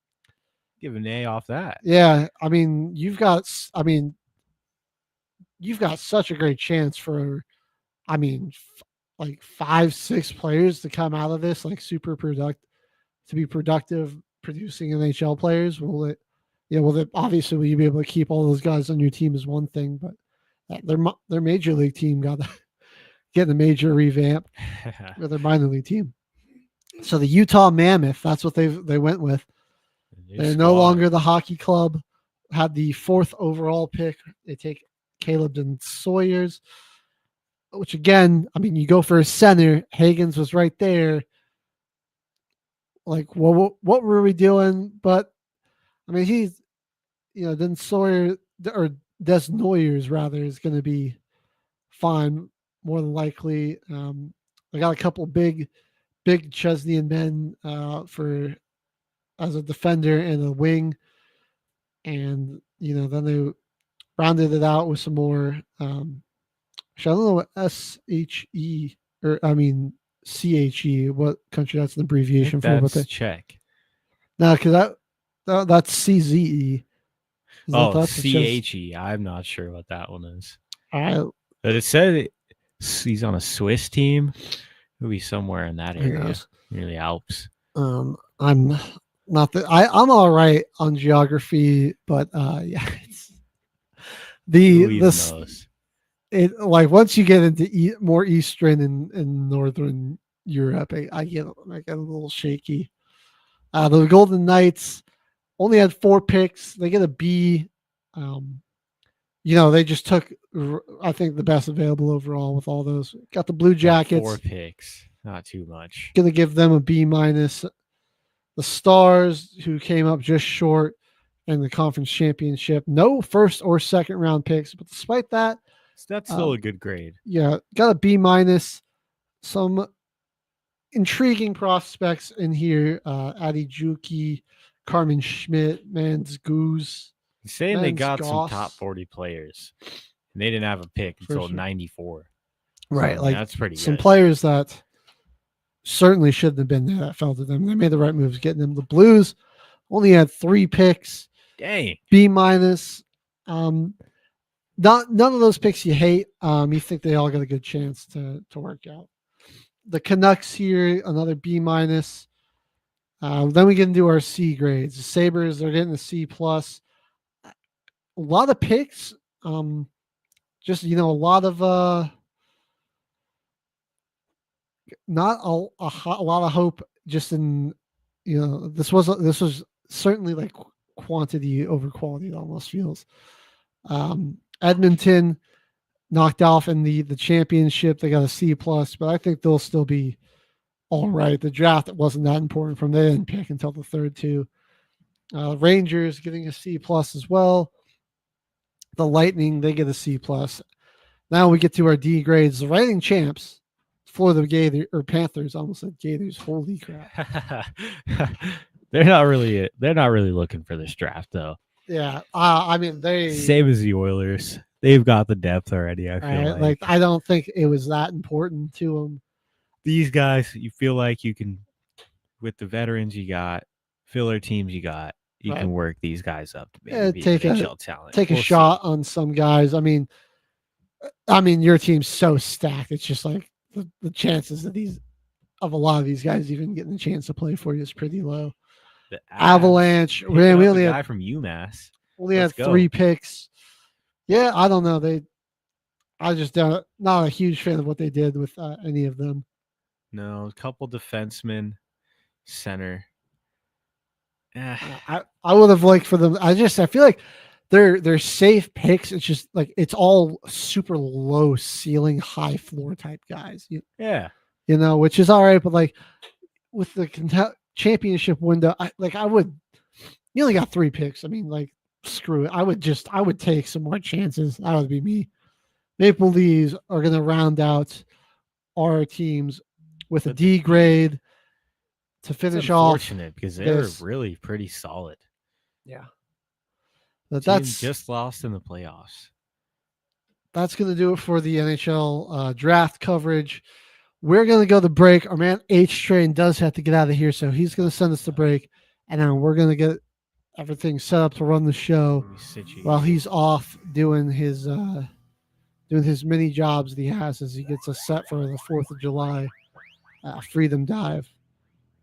an A off that. Yeah, I mean, you've got such a great chance for, like 5-6 players to come out of this, like super productive, producing NHL players. Obviously will you be able to keep all those guys on your team is one thing, but their major league team got to get a major revamp with their minor league team. So the Utah Mammoth, that's what they went with. They're no longer the hockey club. Had the 4th overall pick. They take Caleb and Sawyers, which again, you go for a center. Hagens was right there. Like, what were we doing? But he's, then Sawyer or Des Noyers rather is going to be fine, more than likely. I got a couple big Chesney men for as a defender and a wing, and then they rounded it out with some more. I don't know what SHE or CHE, what country that's an abbreviation for. That's Czech. No, because that's CZE. CHE. I'm not sure what that one is. All right. But it said he's on a Swiss team. He'll be somewhere in that area, near the Alps. I'm not that I'm all right on geography, but it's once you get into more Eastern and Northern Europe, I get a little shaky. The Golden Knights only had 4 picks. They get a B. They just took, I think, the best available overall with all those. Got the Blue Jackets. 4 picks, not too much. Going to give them a B minus. The Stars, who came up just short in the conference championship, no first or second round picks, but despite that, that's still a good grade. Yeah, got a B minus. Some, intriguing prospects in here. Adi Juki, Carmen Schmidt, Mans Goose. Saying they got some top 40 players. And they didn't have a pick until 94. Right. So, like that's pretty some good. players that certainly shouldn't have been there that fell to them. They made the right moves getting them. The Blues only had 3 picks. Dang. B-. None of those picks you hate. You think they all got a good chance to work out. The Canucks here, another B-. Then we get into our C grades. The Sabres, they're getting a C+. A lot of picks. Just, a lot of not a lot of hope just in, this was certainly like quantity over quality, it almost feels. Edmonton knocked off in the championship. They got a C+, but I think they'll still be all right. The draft wasn't that important from they didn't pick until the third two. Rangers getting a C+ as well. The Lightning, they get a C+. Now we get to our D grades. The reigning champs, Florida Panthers, almost said Gators. Holy crap! They're not really looking for this draft though. Yeah, I mean they same as the Oilers. They've got the depth already. I feel like I don't think it was that important to them. These guys, you feel like you can, with the veterans you got, filler teams you got, you can work these guys up to maybe take NHL talent. Take a shot on some guys. I mean, your team's so stacked. It's just like the chances of a lot of these guys even getting a chance to play for you is pretty low. The Avalanche, man, we only had a guy from UMass. Only had 3 picks. Yeah, I don't know. I just not a huge fan of what they did with any of them. No, a couple defensemen, center. I would have liked for them. I feel like they're safe picks. It's just like it's all super low ceiling, high floor type guys. Which is all right, but like with the championship window, you only got 3 picks. I mean, like screw it. I would take some more chances. That would be me. Maple Leafs are going to round out our teams with a D grade to finish off. Unfortunate because they were really pretty solid. Yeah. That's just lost in the playoffs. That's going to do it for the NHL draft coverage. We're going to go to break. Our man H-Train does have to get out of here, so he's going to send us to break, and then we're going to get everything set up to run the show while he's off doing his mini jobs that he has as he gets us set for the 4th of July Freedom Dive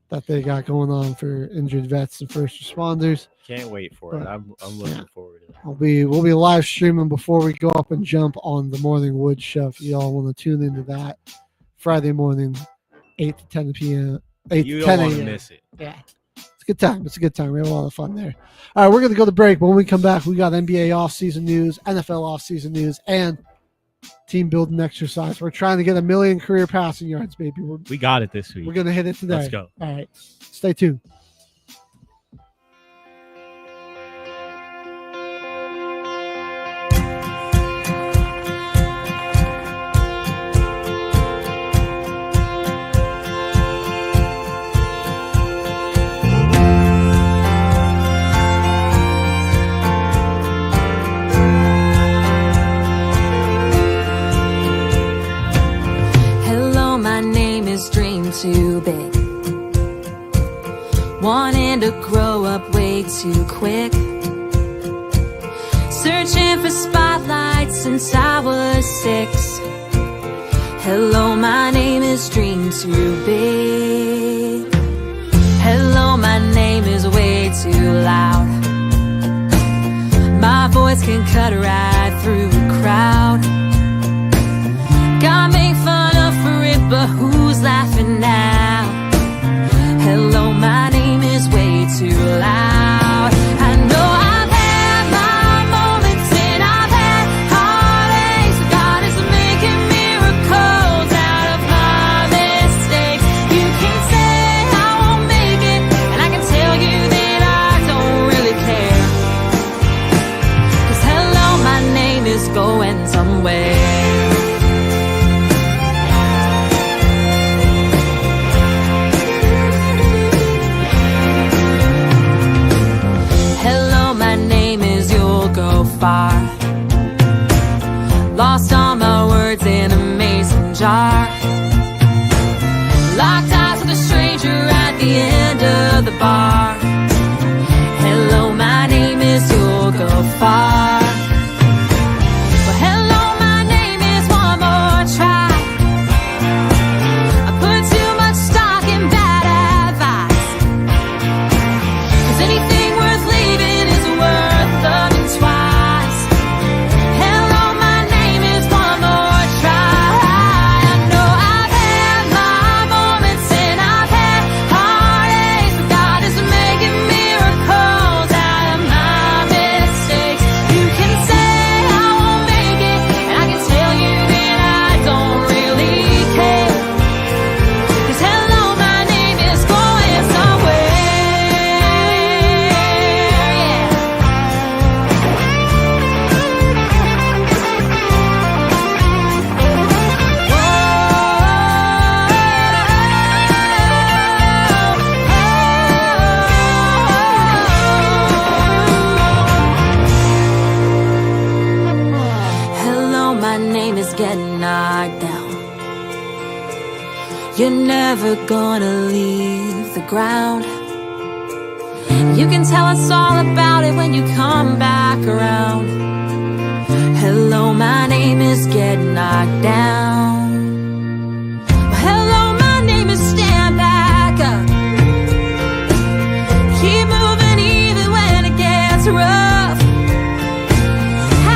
that they got going on for injured vets and first responders. Can't wait for it. I'm looking forward to that. We'll be live streaming before we go up and jump on the Morning Wood Show. If y'all want to tune into that Friday morning, 8 to 10 p.m. 8 you to 10 don't want a.m. to miss it. Yeah. It's a good time. It's a good time. We have a lot of fun there. All right, we're going to go to break. But when we come back, we got NBA offseason news, NFL offseason news, and team building exercise. We're trying to get 1 million career passing yards, baby. We got it this week. We're going to hit it today. Let's go. All right. Stay tuned. Too big, wanting to grow up way too quick, searching for spotlights since I was 6. Hello, my name is Dream Too Big. Hello, my name is way too loud. My voice can cut right through the crowd. Got made fun of for it, but who's laughing now? Hello, my name is way too loud. I know I've had my moments and I've had heartaches. God is making miracles out of my mistakes. You can say I won't make it, and I can tell you that I don't really care. 'Cause hello, my name is going somewhere. far. Lost all my words in a mason jar. Locked eyes with a stranger at the end of the bar. Hello, my name is You'll Go Far. Well, hello, my name is One More Try. I put too much stock in bad advice, 'cause anything worth leaving is worth loving twice. Hello, my name is One More Try. I know I've had my moments and I've had heartaches, but God is making miracles out of my mistakes. You can say I won't make it, and I can tell you that I don't really care. 'Cause hello, my name is going somewhere. Yeah. Hello, my name is getting knocked down. You're never gonna leave the ground. You can tell us all about it when you come back around. Hello, my name is getting knocked down. Hello, my name is stand back up. Keep moving even when it gets rough.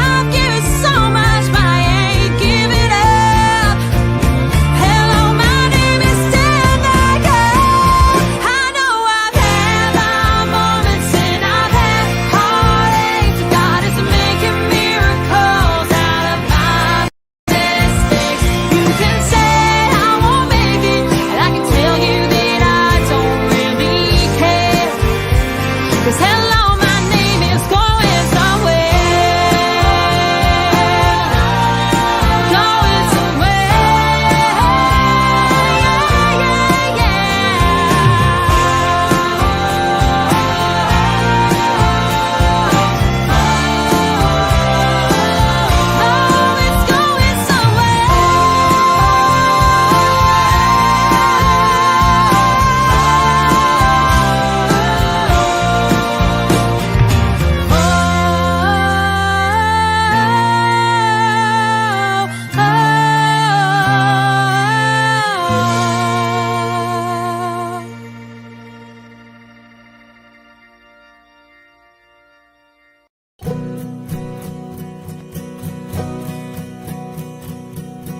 I've given so much, but I ain't giving up. Hello, my name is stand back up. I know I've had my moments and I've had heartaches, but God is making miracles out of my mistakes. You can say I won't make it, and I can tell you that I don't really care. 'Cause hello, my name is going somewhere. Going somewhere. Yeah, yeah, Oh, it's going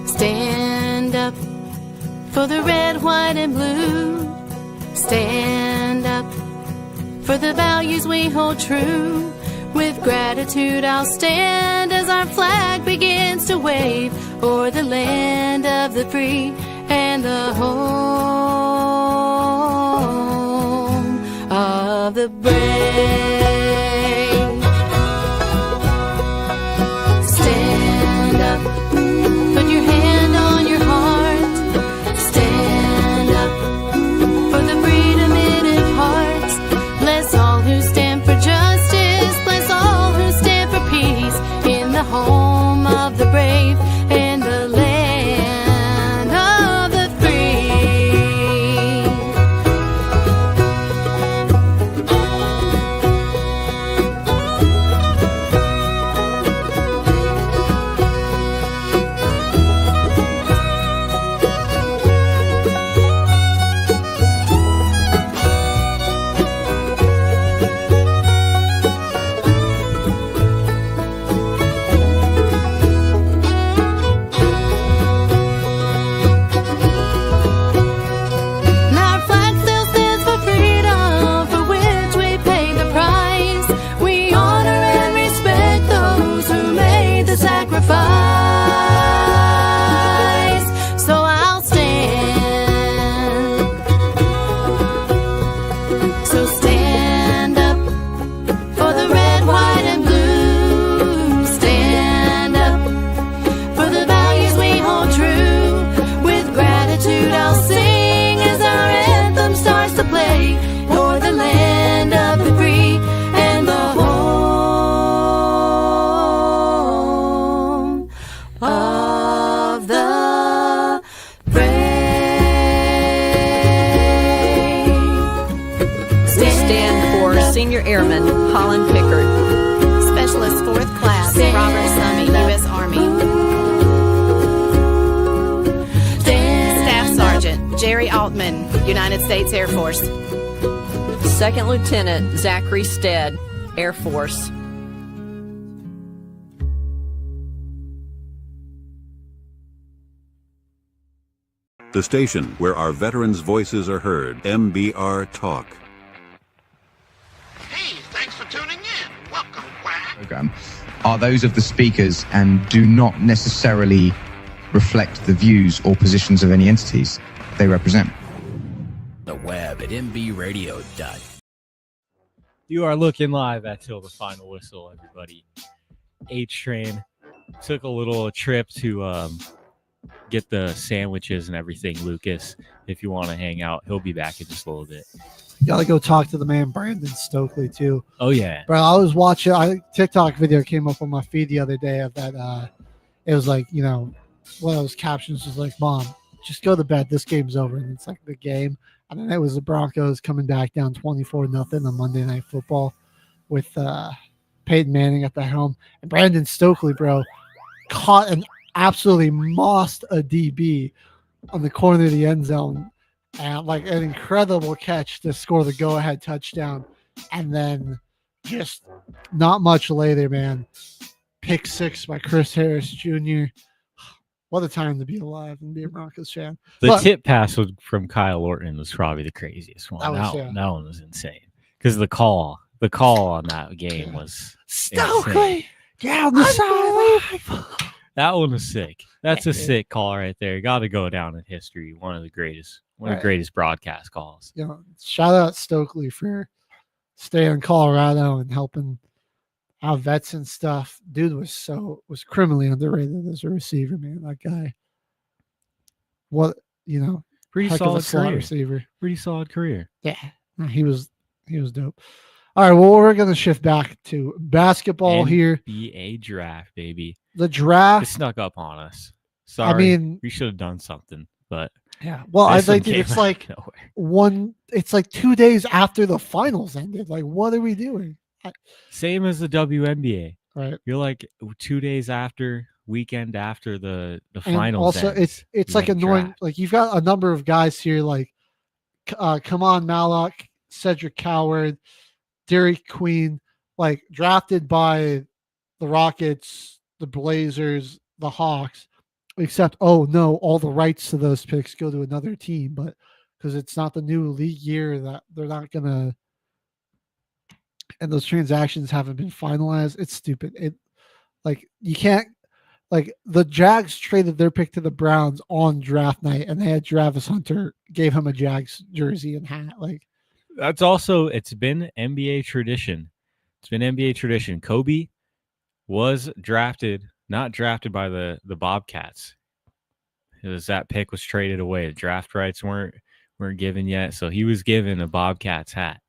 Stand up for the red, white, and blue. Stand up for the values we hold true. With gratitude I'll stand as our flag begins to wave o'er the land of the free and the home of the brave. Stand up, put your hand on your heart. Stand up for the freedom it imparts. Bless all who stand for justice. Bless all who stand for peace. In the home of the brave and the land of the free. Senior Airman Holland Pickard. Specialist 4th Class Robert Summey, U.S. Army. Staff Sergeant Jerry Altman, United States Air Force. Second Lieutenant Zachary Stead, Air Force. The station where our veterans' voices are heard. MBR Talk. Hey, thanks for tuning in. Welcome, Quack. Program are those of the speakers and do not necessarily reflect the views or positions of any entities they represent. The web at mbradio.com. You are looking live at Till the Final Whistle, everybody. H-Train took a little trip to get the sandwiches and everything. Lucas, if you want to hang out, he'll be back in just a little bit. You gotta go talk to the man Brandon Stokely too. Oh yeah, bro. I was watching a TikTok video came up on my feed the other day of that. It was like, you know, one of those captions was like, "Mom, just go to bed. This game's over." And it's like the game, and then it was the Broncos coming back down 24-0 on Monday Night Football with Peyton Manning at the helm, and Brandon Stokely, bro, caught an absolutely mossed a DB on the corner of the end zone, and like an incredible catch to score the go-ahead touchdown. And then just not much later, man, pick six by Chris Harris Jr. What a time to be alive and be a Broncos fan. The tip pass from Kyle Orton was probably the craziest one. That one was insane because the call on that game was Stokely down the sideline. That one was sick. That's a sick call right there. Got to go down in history. One of the greatest broadcast calls. You know, shout out Stokely for staying in Colorado and helping out vets and stuff. Dude was criminally underrated as a receiver, man. That guy. What, you know, pretty solid career. Receiver. Pretty solid career. Yeah, he was dope. All right, well, we're gonna shift back to basketball here. NBA draft, baby. The draft it snuck up on us. Sorry, I mean, we should have done something, but yeah. Well, I think it's like it's like 2 days after the finals ended. Like, what are we doing? Same as the WNBA, right? You're like 2 days after, weekend after the and finals. Also, it's like annoying. Draft. Like you've got a number of guys here, like Kaman Malak, Cedric Coward, Derek Queen, like drafted by the Rockets, the Blazers, the Hawks, except, oh no, all the rights to those picks go to another team, but because it's not the new league year, that they're not gonna, and those transactions haven't been finalized. It's stupid. It, like, you can't, like, the Jags traded their pick to the Browns on draft night, and they had Travis Hunter, gave him a Jags jersey and hat. Like, that's also, it's been NBA tradition. It's been NBA tradition. Kobe was not drafted by the Bobcats. That pick was traded away. The draft rights weren't given yet, so he was given a Bobcats hat.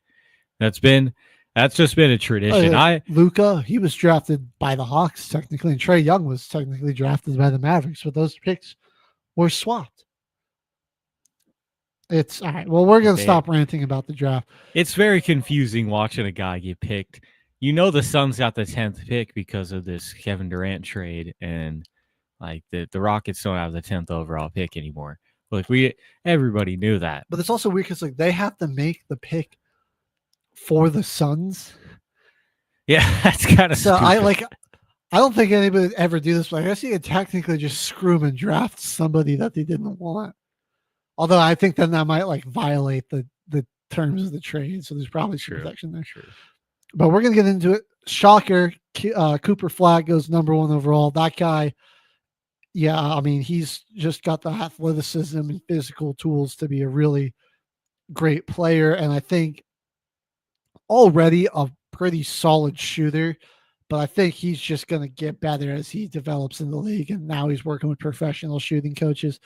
That's just been a tradition. Oh, yeah. Luka, he was drafted by the Hawks technically, and Trae Young was technically drafted by the Mavericks, but those picks were swapped. It's all right. Well, we're going to stop ranting about the draft. It's very confusing watching a guy get picked. You know, the Suns got the 10th pick because of this Kevin Durant trade, and like the Rockets don't have the 10th overall pick anymore. Like everybody knew that. But it's also weird because like they have to make the pick for the Suns. Yeah, that's kind of so stupid. I don't think anybody would ever do this, but I guess you could technically just screw them and draft somebody that they didn't want. Although I think then that might like violate the terms of the trade, so there's probably some protection there. Sure. But we're gonna get into it. Shocker, Cooper Flag goes number 1 overall. That guy, yeah, I mean, he's just got the athleticism and physical tools to be a really great player, and I think already a pretty solid shooter. But I think he's just gonna get better as he develops in the league, and now he's working with professional shooting coaches.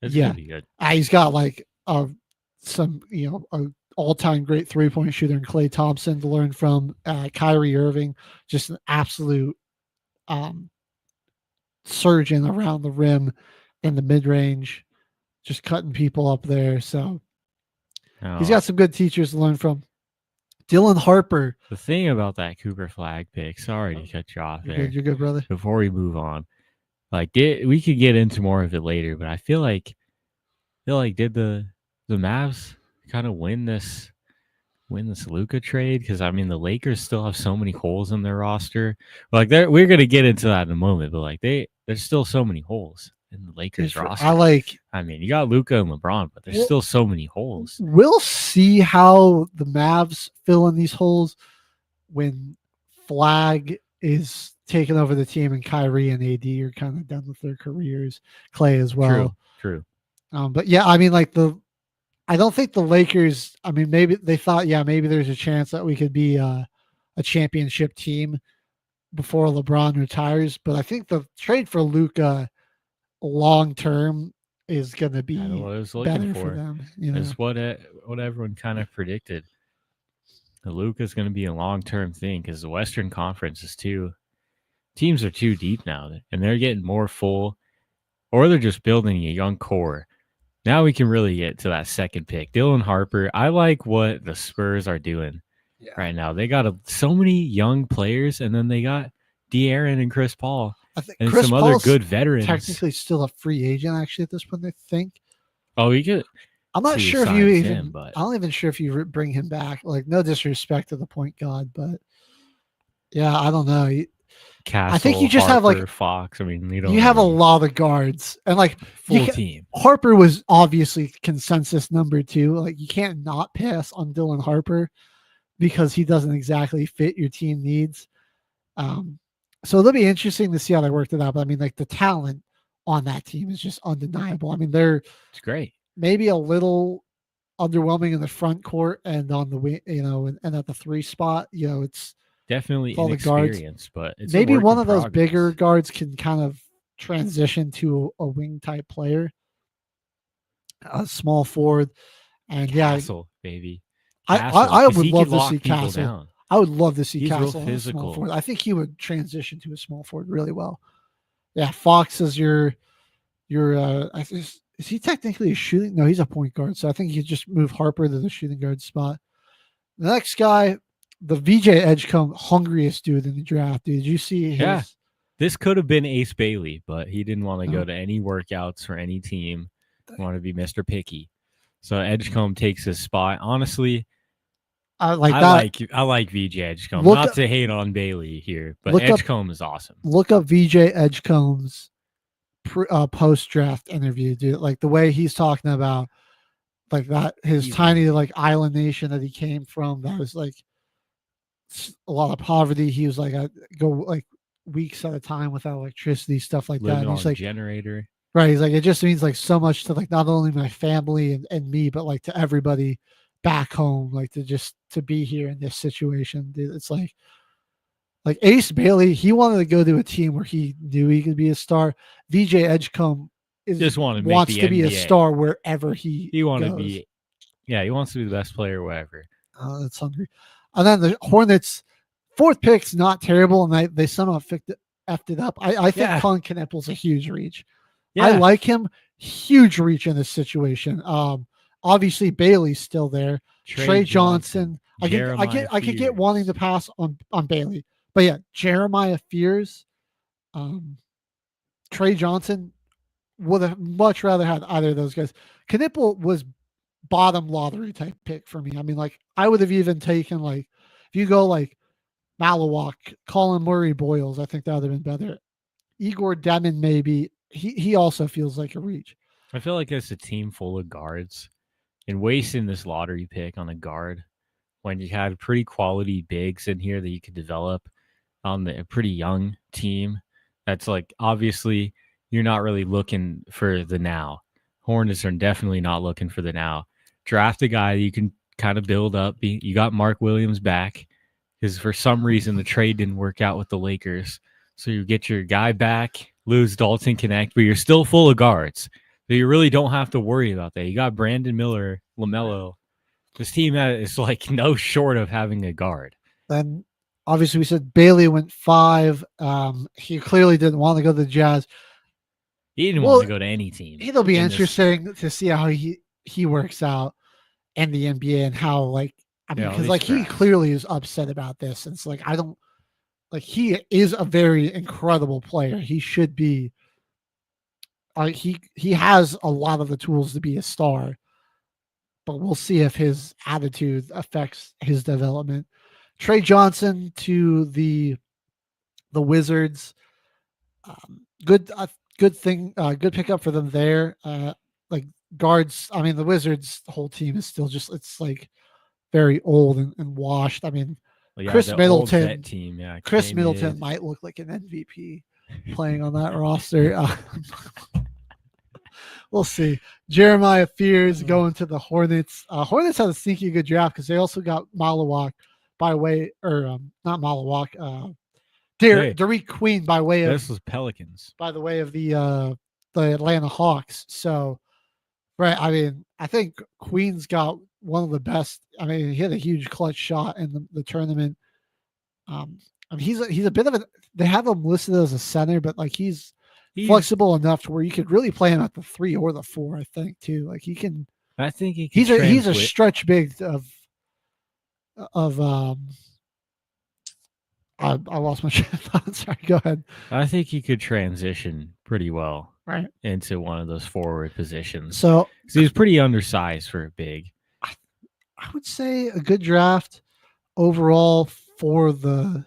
That's gonna be good. He's got like some, you know, an all-time great three-point shooter in Klay Thompson to learn from. Kyrie Irving, just an absolute surgeon around the rim and the mid-range, just cutting people up there. So he's got some good teachers to learn from. Dylan Harper. The thing about that Cooper Flag pick, sorry to cut you off there. You're good, brother. Before we move on, like we could get into more of it later, but I feel like did the Mavs kind of win this Luka trade? Because I mean the Lakers still have so many holes in their roster. Like we're gonna get into that in a moment, but like there's still so many holes in the Lakers roster. I mean, you got Luka and LeBron, but there's still so many holes. We'll see how the Mavs fill in these holes when Flag is taking over the team and Kyrie and AD are kind of done with their careers. Clay as well. True. But yeah, I mean, like I don't think the Lakers. I mean, maybe they thought, maybe there's a chance that we could be a championship team before LeBron retires. But I think the trade for Luka long term is going to be better for them. It's what everyone kind of predicted. The Luka's going to be a long term thing because the Western Conference is teams are too deep now, and they're getting more full, or they're just building a young core. Now we can really get to that second pick. Dylan Harper. I like what the Spurs are doing right now. They got so many young players, and then they got De'Aaron and Chris Paul. I think and Chris some Paul's other good veterans. Technically still a free agent, actually, at this point, I think. Oh, he could. I'm not sure if you even. I'm not even sure if you bring him back. Like, no disrespect to the point guard, but yeah, I don't know. Castle, I think you just Harper, have Fox. I mean, you have a lot of guards, and like full team. Harper was obviously consensus number 2. Like, you can't not pass on Dylan Harper because he doesn't exactly fit your team needs. So it'll be interesting to see how they worked it out. But I mean, like, the talent on that team is just undeniable. I mean, it's great. Maybe a little underwhelming in the front court and on the wing, and at the 3 spot, it's definitely all inexperienced, but it's maybe a work one in of those progress. bigger guards can kind of transition to a wing type player, a small forward, and Castle, baby. I would he love could to lock see people Castle. down. I would love to see He's real Castle as a physical. small forward. I think he would transition to a small forward really well. Yeah, Fox is your is he technically a shooting? No, he's a point guard. So I think you just move Harper to the shooting guard spot. The next guy, the VJ Edgecombe, hungriest dude in the draft. Dude, did you see his? Yeah, this could have been Ace Bailey, but he didn't want to go to any workouts for any team. He wanted to be Mr. Picky. So Edgecombe takes his spot. Honestly, I like VJ Edgecombe. Not to hate on Bailey here, but Edgecombe is awesome. Look up VJ Edgecombe's post draft interview, dude. Like the way he's talking about like that, his tiny like island nation that he came from, that was like a lot of poverty. He was like, I go like weeks at a time without electricity, stuff like that. And he's like, generator. Right. He's like, it just means like so much to like not only my family and me, but like to everybody back home, like to be here in this situation. Dude, it's like Ace Bailey, he wanted to go to a team where he knew he could be a star. VJ Edgecombe wants to be a star wherever he wanted goes. to be. Yeah, he wants to be the best player wherever. Oh, that's hungry. And then the Hornets' 4th pick's not terrible, and they somehow effed it up. I think Colin Knippel's a huge reach. Yeah. I like him. Huge reach in this situation. Obviously Bailey's still there. Trey Johnson. I could get wanting to pass on Bailey. But yeah, Jeremiah Fears, Trey Johnson, would have much rather had either of those guys. Knippel was bottom lottery type pick for me. I mean, like, I would have even taken, like, if you go like Malawak, Colin Murray Boyles, I think that would have been better. Igor Demon, maybe. He also feels like a reach. I feel like it's a team full of guards, and wasting this lottery pick on a guard when you had pretty quality bigs in here that you could develop on a pretty young team. That's like, obviously you're not really looking for the now. Hornets are definitely not looking for the now. Draft a guy that you can kind of build up. You got Mark Williams back because for some reason the trade didn't work out with the Lakers. So you get your guy back, lose Dalton Connect, but you're still full of guards. So you really don't have to worry about that. You got Brandon Miller, LaMelo. This team is like no short of having a guard. Then obviously we said Bailey went 5. He clearly didn't want to go to the Jazz. He didn't want to go to any team. It'll be interesting to see how he works out in the NBA and how like I mean, Yeah, because these like he drafts. clearly is upset about this. And it's like, I don't like, he is a very incredible player. He should be, he has a lot of the tools to be a star, but we'll see if his attitude affects his development. Trey Johnson to the Wizards. Good thing, good pickup for them there. Like guards, I mean, the Wizards' whole team is still just, it's like very old and washed. I mean, Well, yeah, Chris the old Middleton, vet team, yeah, Chris came Middleton in. might look like an MVP playing on that roster. We'll see. Jeremiah Fears going to the Hornets. Hornets had a sneaky good draft because they also got Malawak by way, or not Malawak, Derek Queen by way of This was Pelicans. by the way of the Atlanta Hawks. So, right, I mean, I think Queen's got one of the best. I mean, he had a huge clutch shot in the tournament. I mean, he's a bit of a. They have him listed as a center, but like he's flexible enough to where you could really play him at the 3 or the 4. I think too. Like he can. I think he's a stretch big of. I lost my train of thought. Sorry, go ahead. I think he could transition pretty well right into one of those forward positions. So he was pretty undersized for a big. I would say a good draft overall for the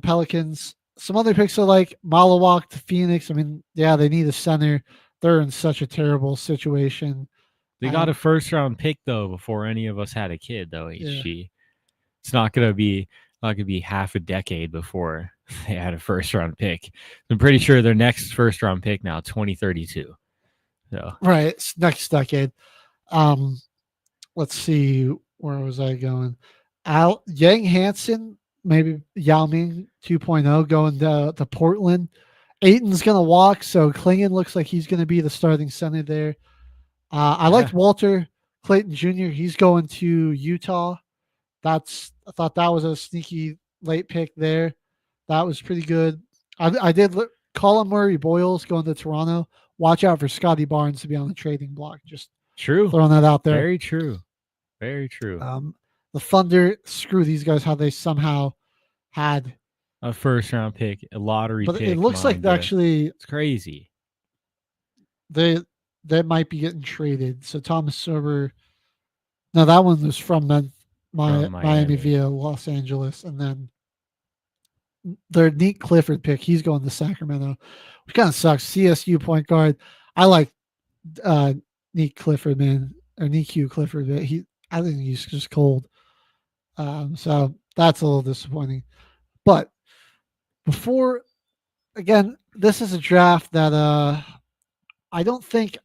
Pelicans. Some other picks are like Malawak to Phoenix. I mean, yeah, they need a center. They're in such a terrible situation. They got a first round pick though before any of us had a kid though. HG. Yeah. It's not gonna be half a decade before they had a first round pick. I'm pretty sure their next first round pick now 2032. So right, it's next decade. Let's see, where was I going? Yang Hansen, maybe Yao Ming 2.0 going to Portland. Aiton's gonna walk, so Klingon looks like he's gonna be the starting center there. I liked Walter Clayton Jr. He's going to Utah. I thought that was a sneaky late pick there. That was pretty good. I did look. Colin Murray Boyles going to Toronto. Watch out for Scotty Barnes to be on the trading block. Just true. Throwing that out there. Very true. Very true. The Thunder, screw these guys, how they somehow had a first round pick, a lottery but pick. It looks like actually it's crazy. They might be getting traded. So Thomas Silver. No, that one was from Miami via Los Angeles, and then their Nick Clifford pick. He's going to Sacramento, which kind of sucks. CSU point guard. I like Nick Clifford, man, or Nick Clifford. I think he's just cold. So that's a little disappointing. But again, this is a draft that I don't think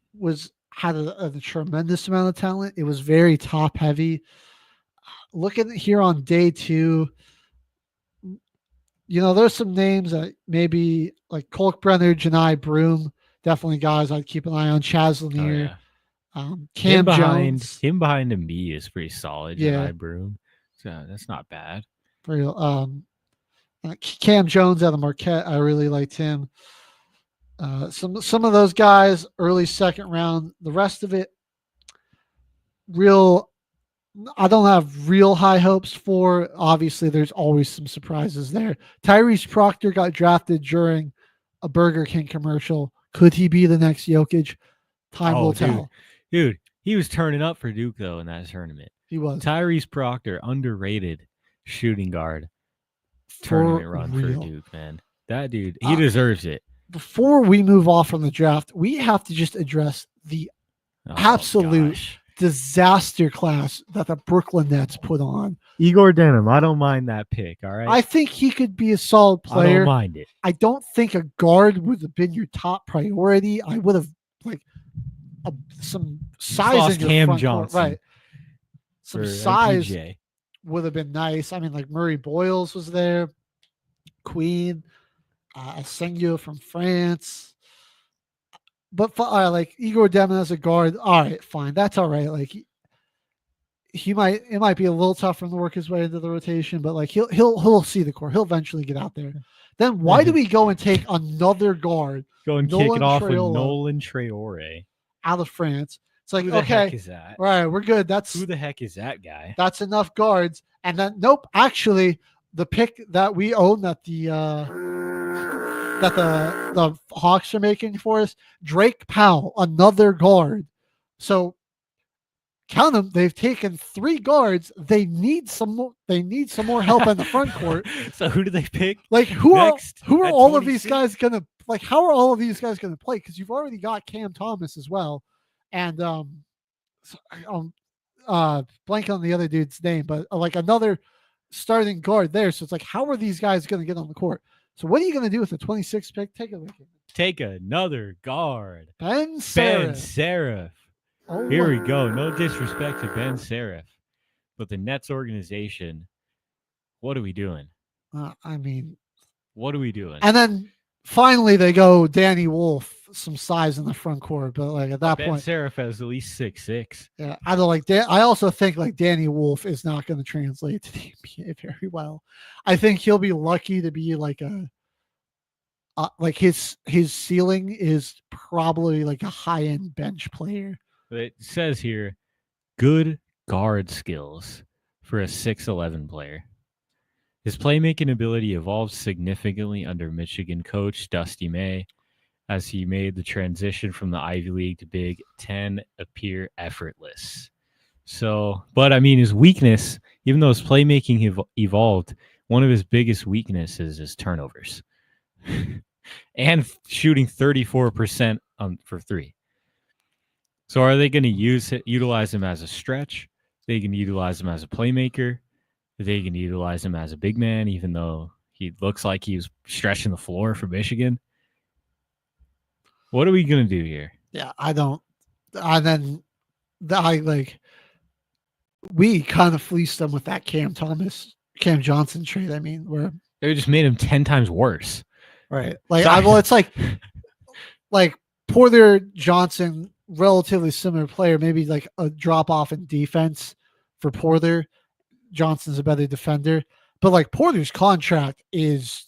had a tremendous amount of talent. It was very top heavy. Looking here on day 2, there's some names that maybe like Kolkbrenner, Janai Broom, definitely guys I'd keep an eye on. Chaz Lanier, Cam Jones. Him behind Embiid is pretty solid. Yeah. Janai Broom. So that's not bad. Cam Jones out of Marquette. I really liked him. Some of those guys, early second round. The rest of it, I don't have real high hopes for. Obviously, there's always some surprises there. Tyrese Proctor got drafted during a Burger King commercial. Could he be the next Jokic? Time will tell. Dude, he was turning up for Duke, though, in that tournament. He was. Tyrese Proctor, underrated shooting guard. Tournament run for Duke, man. That dude, he deserves it. Before we move off from the draft, we have to just address the absolute disaster class that the Brooklyn Nets put on. Igor Denham, I don't mind that pick, all right? I think he could be a solid player. I don't mind it. I don't think a guard would have been your top priority. I would have some size in your Cam front Johnson, court. Right? Some size MPJ would have been nice. I mean, like Murray Boyles was there, Queen, Asengio from France. But like Igor Demon as a guard, all right, fine, that's all right. Like it might be a little tough for him to work his way into the rotation, but like he'll see the court. He'll eventually get out there. Then why do we go and take another guard? Go and kick it off with Nolan Traore out of France. It's like, Who the okay, heck is that? all right, we're good. Who the heck is that guy? That's enough guards. And then nope, actually, the pick that we own that the Hawks are making for us, Drake Powell, another guard. So count them. They've taken 3 guards. They need some more. They need some more help in the front court. So who do they pick? Like who next are at all of these 26? guys gonna like? How are all of these guys gonna play? Because you've already got Cam Thomas as well, and blank on the other dude's name, but like another starting guard there. So it's like, how are these guys gonna get on the court? So what are you gonna do with the 26th pick? Take a look. Take another guard. Ben Ben Seraph. Seraph. Oh Here my- we go. No disrespect to Ben Seraph, but the Nets organization, what are we doing? I mean, What are we doing? and then finally they go Danny Wolf, some size in the front court, but like at that Ben point, Seraph has at least 6'6". yeah, I don't like Dan. I also think like Danny Wolf is not going to translate to the NBA very well. I think he'll be lucky to be like like his ceiling is probably like a high end bench player. It says here, good guard skills for a 6'11" player. His playmaking ability evolved significantly under Michigan coach Dusty May as he made the transition from the Ivy League to Big Ten appear effortless. So, but I mean, his weakness, even though his playmaking evolved, one of his biggest weaknesses is turnovers and shooting 34% for 3. So are they going to utilize him as a stretch? They can utilize him as a playmaker. They can utilize him as a big man, even though he looks like he was stretching the floor for Michigan. What are we going to do here? Yeah, I don't. And then we kind of fleeced them with that Cam Johnson trade. I mean, where They just made him 10 times worse. right, like it's like Porter Johnson, relatively similar player, maybe like a drop off in defense for Porter. Johnson's a better defender, but like Porter's contract is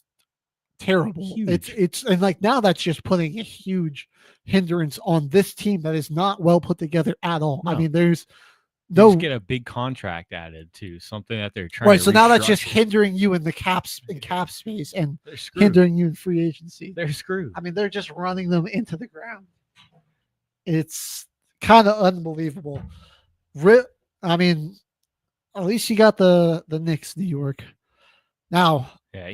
terrible. Huge. It's and like now that's just putting a huge hindrance on this team that is not well put together at all. I No. mean, there's No, no just get a big contract added to something that they're trying right. to So now that's just restructure. hindering you in the cap space and They're screwed. hindering you in free agency. They're screwed. I mean, they're just running them into the ground. It's kind of unbelievable. I mean, at least you got the Knicks, New York. Now, Yeah.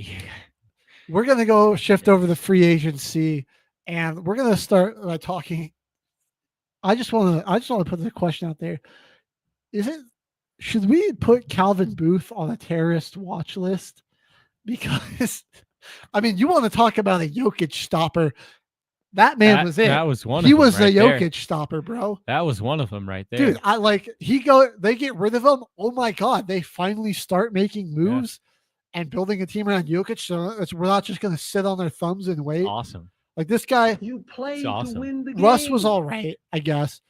we're gonna go shift over the free agency, and we're gonna start by talking. I just want to put the question out there: should we put Calvin Booth on a terrorist watch list? Because, I mean, you want to talk about a Jokic stopper? That man was it. That was one. He of them was right the there. Jokic stopper, bro. That was one of them right there. Dude, they get rid of him. Oh my God. They finally start making moves and building a team around Jokic. So we're not just going to sit on their thumbs and wait. Awesome. Like this guy, You play awesome. to win the game. Russ was all right, I guess.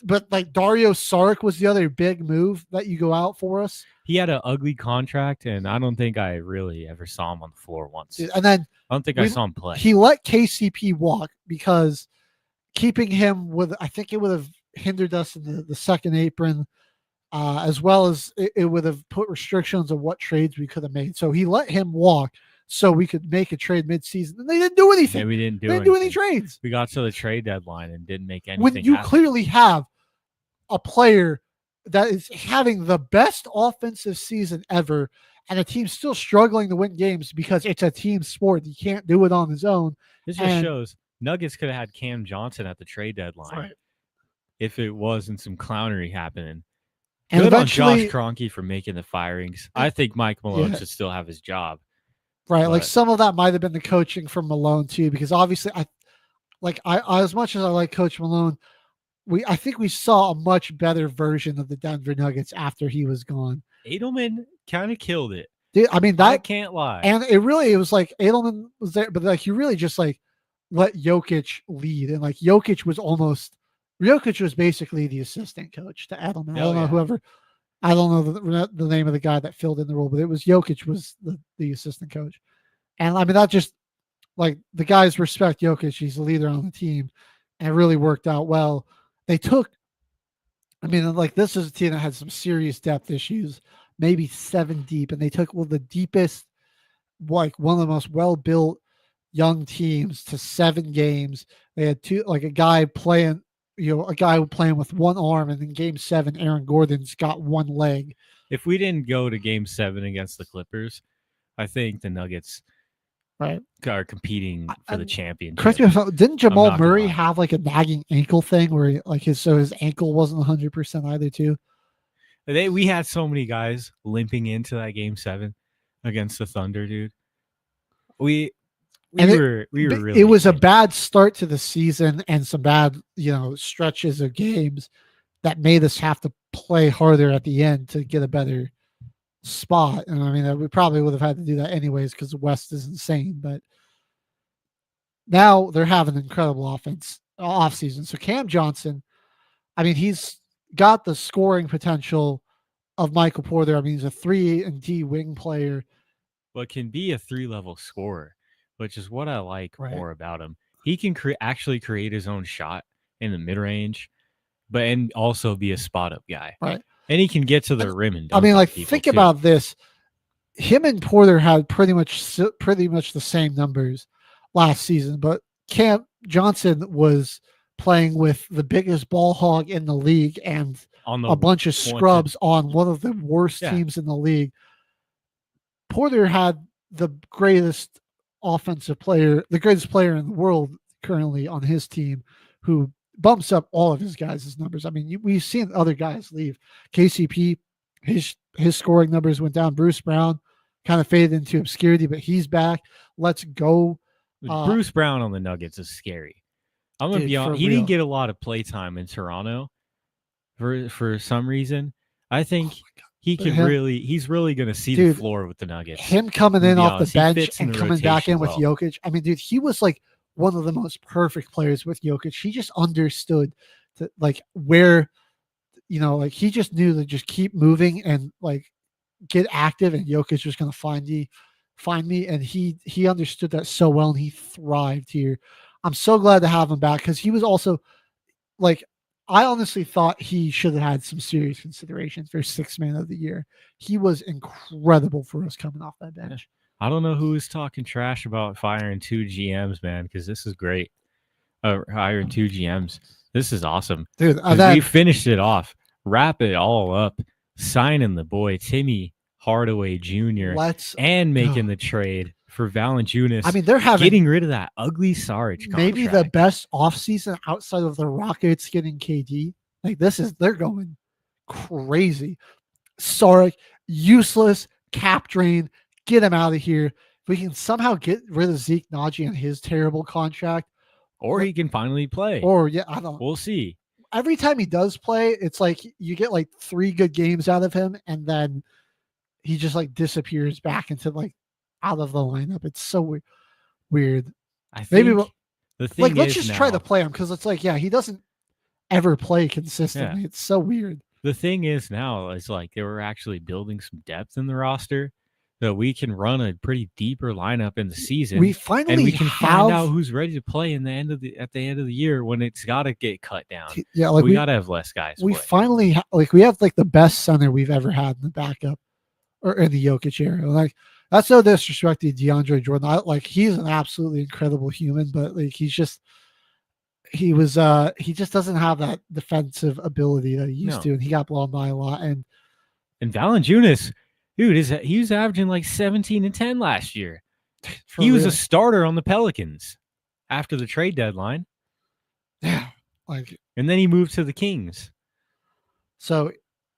But like Dario Saric was the other big move that you go out for us. He had an ugly contract, and I don't think I really ever saw him on the floor once. And then I don't think I saw him play. he let KCP walk because keeping him I think it would have hindered us in the second apron, as well as it would have put restrictions on what trades we could have made. So he let him walk so we could make a trade midseason. And they didn't do anything. Yeah, we didn't do they anything. didn't do any trades. We got to the trade deadline and didn't make anything When you happen. clearly have a player that is having the best offensive season ever and a team still struggling to win games because it's a team sport. He can't do it on his own. This just shows Nuggets could have had Cam Johnson at the trade deadline Right. if it wasn't some clownery happening. And Good on Josh eventually- Kroenke for making the firings. I think Mike Malone Yeah. should still have his job. Right. Like But- some of that might have been the coaching from Malone too, because obviously I as much as I like Coach Malone, I think we saw a much better version of the Denver Nuggets after he was gone. Edelman kind of killed it. Dude, I mean, I that can't lie. and it was like Edelman was there, but like you really just like let Jokic lead, and like Jokic was basically the assistant coach to Edelman. I don't know I don't know the name of the guy that filled in the role, but it was Jokic was the assistant coach. And I mean, that just like the guys respect Jokic. He's the leader on the team, and it really worked out well. They took I mean, like this is a team that had some serious depth issues, maybe 7 deep, and they took one of the deepest, like one of the most well-built young teams to 7 games. They had a guy playing with one arm, and in game 7, Aaron Gordon's got one leg. If we didn't go to game 7 against the Clippers, I think the Nuggets are competing for the championship. Correct me if didn't Jamal Murray have like a nagging ankle thing where his ankle wasn't 100% either too? We had so many guys limping into that game 7 against the Thunder, dude. We were really. It was a bad start to the season and some bad stretches of games that made us have to play harder at the end to get a better spot. And I mean, we probably would have had to do that anyways because the West is insane. But now they're having an incredible off season. So Cam Johnson, I mean, he's got the scoring potential of Michael Porter. I mean, he's a 3-and-D wing player, but can be a 3-level scorer, which is what I like more about him. He can actually create his own shot in the mid range, and also be a spot up guy. Right. And he can get to the rim and dunk. I mean, like, think about this. Him and Porter had pretty much the same numbers last season, but Cam Johnson was playing with the biggest ball hog in the league and a bunch of scrubs on one of the worst teams in the league. Porter had the greatest player in the world currently on his team, who bumps up all of his guys' numbers. I mean, we've seen other guys leave. KCP, his scoring numbers went down. Bruce Brown kind of faded into obscurity, but he's back. Let's go. Bruce Brown on the Nuggets is scary. I'm gonna be honest. He didn't get a lot of play time in Toronto for some reason. I think he's really gonna see the floor with the Nuggets. Him coming in off the bench and coming back in with Jokic. I mean, dude, he was like one of the most perfect players with Jokic. He just understood where, he just knew to just keep moving and get active, and Jokic was going to find me. And he understood that so well, and he thrived here. I'm so glad to have him back because he was also I honestly thought he should have had some serious consideration for 6th man of the year. He was incredible for us coming off that bench. I don't know who is talking trash about firing 2 GMs, man, because this is great. Hiring 2 GMs. This is awesome. Dude, we finished it off. Wrap it all up. Signing the boy, Timmy Hardaway Jr. And making the trade for Valanciunas. I mean, they're getting rid of that ugly Saric contract. Maybe the best offseason outside of the Rockets getting KD. They're going crazy. Saric, useless, cap drain. Get him out of here. If we can somehow get rid of Zeke Naji and his terrible contract. Or he can finally play. I don't know. We'll see. Every time he does play, it's like you get 3 good games out of him, and then he just disappears back into out of the lineup. It's so weird. I think the thing let's just try to play him because it's he doesn't ever play consistently. Yeah. It's so weird. The thing is now is they were actually building some depth in the roster. So we can run a pretty deeper lineup in the season. We find out who's ready to play at the end of the year when it's got to get cut down. Yeah, we got to have less guys. We finally we have the best center we've ever had in the backup or in the Jokic era. That's no disrespect to DeAndre Jordan. He's an absolutely incredible human, but he just doesn't have that defensive ability that he used to, and he got blown by a lot. And Valanciunas. Dude, he was averaging 17 and 10 last year. He was a starter on the Pelicans after the trade deadline. Yeah. And then he moved to the Kings. So,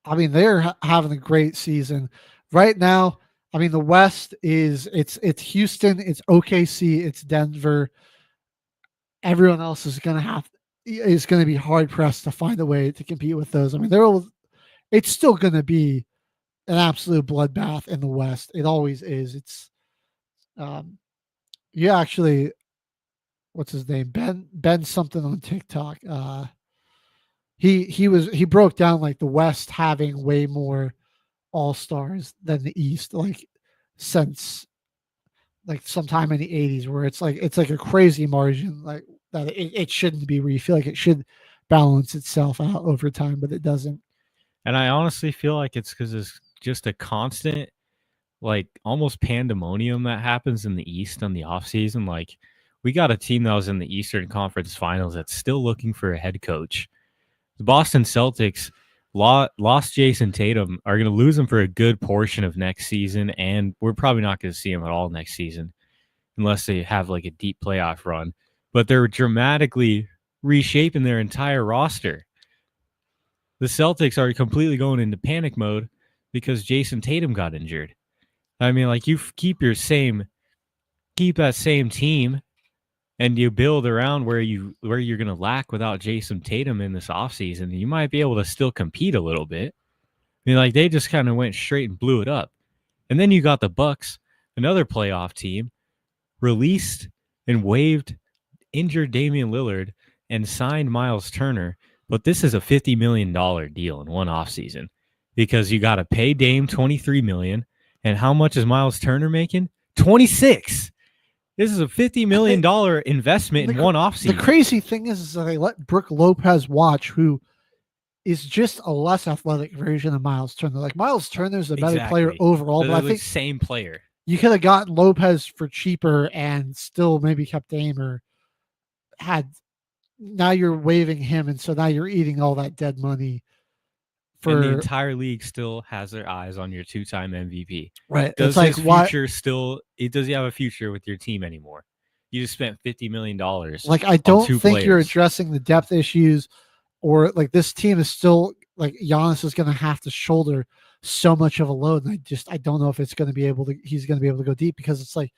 I mean, they're having a great season. Right now, I mean, the West it's Houston, it's OKC, it's Denver. Everyone else is going to be hard pressed to find a way to compete with those. I mean, it's still going to be an absolute bloodbath in the West. It always is. It's what's his name? Ben something on TikTok. He broke down the West having way more all-stars than the East, since sometime in the 80s, where it's a crazy margin that it shouldn't be, where you feel like it should balance itself out over time, but it doesn't. And I honestly feel like it's because it's just a constant, like almost pandemonium that happens in the East on the offseason. Like we got a team that was in the Eastern Conference Finals that's still looking for a head coach. The Boston Celtics lost Jason Tatum, are going to lose him for a good portion of next season, and we're probably not going to see him at all next season unless they have like a deep playoff run. But they're dramatically reshaping their entire roster. The Celtics are completely going into panic mode because Jason Tatum got injured. I mean, like you keep that same team and you build around where you're going to lack without Jason Tatum in this offseason, you might be able to still compete a little bit. I mean, like they just kind of went straight and blew it up. And then you got the Bucks, another playoff team, released and waived injured Damian Lillard and signed Miles Turner. But this is a $50 million deal in one offseason because you got to pay Dame $23 million. And how much is Miles Turner making? $26. This is a $50 million investment in one offseason. The crazy thing is that they let Brook Lopez watch, who is just a less athletic version of Miles Turner. Like Miles Turner's a better player overall, but I think same player. You could have gotten Lopez for cheaper and still maybe kept Dame or had. Now you're waiving him, and so now you're eating all that dead money. And the entire league still has their eyes on your two-time MVP. Right? Does his future still? Does he have a future with your team anymore? You just spent $50 million. Like I don't think you're addressing the depth issues, or like this team is still like Giannis is going to have to shoulder so much of a load. And I don't know if it's going to be able to. He's going to be able to go deep because it's like,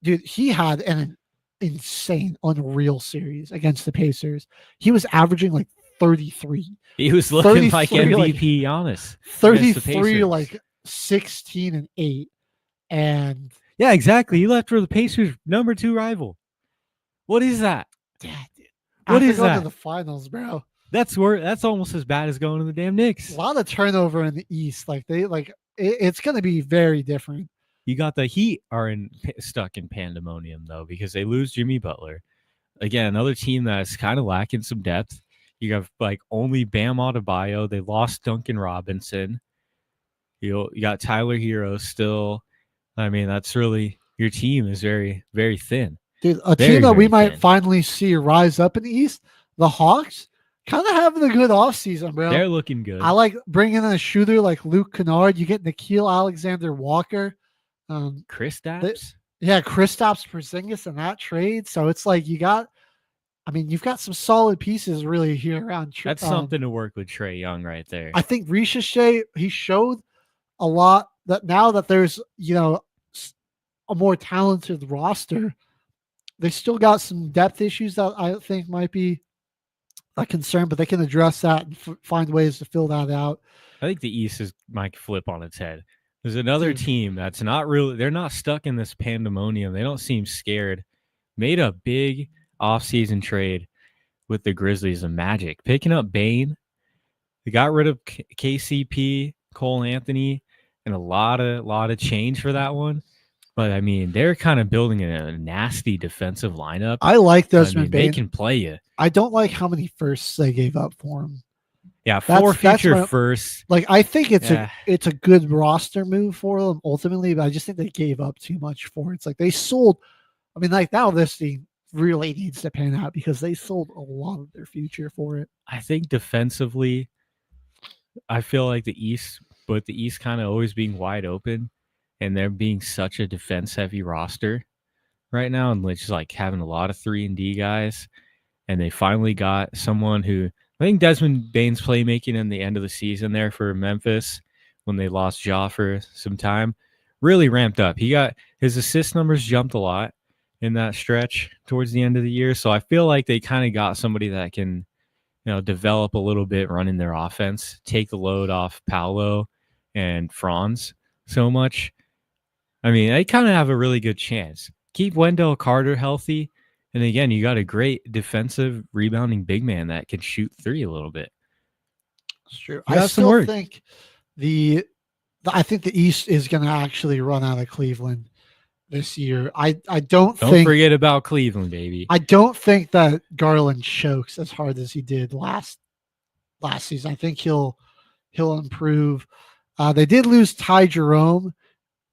dude, he had an insane, unreal series against the Pacers. He was averaging like 33. He was looking like MVP Giannis. 33, like 16 and 8. And yeah, exactly. He left for the Pacers' number 2 rival. What is that? Yeah, dude. What is that? To the finals, bro. That's almost as bad as going to the damn Knicks. A lot of turnover in the East. Like it's going to be very different. You got the Heat are stuck in pandemonium, though, because they lose Jimmy Butler. Again, another team that's kind of lacking some depth. You have like only Bam Adebayo. They lost Duncan Robinson. You got Tyler Hero still. I mean, that's really your team is very, very thin. Dude, team that we might finally see rise up in the East, the Hawks, kind of having a good offseason, bro. They're looking good. I like bringing in a shooter like Luke Kennard. You get Nickeil Alexander-Walker. Kristaps? Kristaps Porzingis in that trade. So it's like you've got some solid pieces really here around. That's something to work with Trae Young right there. I think Ricochet, he showed a lot that now that there's, a more talented roster, they still got some depth issues that I think might be a concern, but they can address that and find ways to fill that out. I think the East might flip on its head. There's another team that's not really, they're not stuck in this pandemonium. They don't seem scared. Made a big offseason trade with the Grizzlies and Magic, picking up Bane. They got rid of KCP, Cole Anthony, and a lot of change for that one. But I mean, they're kind of building a nasty defensive lineup. I like Desmond Bane. They can play you. I don't like how many firsts they gave up for him. Yeah, 4 future firsts. Like I think it's a good roster move for them ultimately, but I just think they gave up too much for it. It's like they sold. I mean, like now this team really needs to pan out because they sold a lot of their future for it. I think defensively, I feel like the East kind of always being wide open, and they're being such a defense-heavy roster right now, and just like having a lot of 3-and-D guys, and they finally got someone who I think Desmond Bane's playmaking in the end of the season there for Memphis when they lost Ja for some time really ramped up. He got his assist numbers jumped a lot in that stretch towards the end of the year, so I feel like they kind of got somebody that can, develop a little bit running their offense, take the load off Paolo and Franz so much. I mean, they kind of have a really good chance. Keep Wendell Carter healthy, and again, you got a great defensive rebounding big man that can shoot 3 a little bit. That's true. I still think I think the East is going to actually run out of Cleveland. this year. I don't Don't think forget about Cleveland, baby. I don't think that Garland chokes as hard as he did last season. I think he'll improve. They did lose Ty Jerome,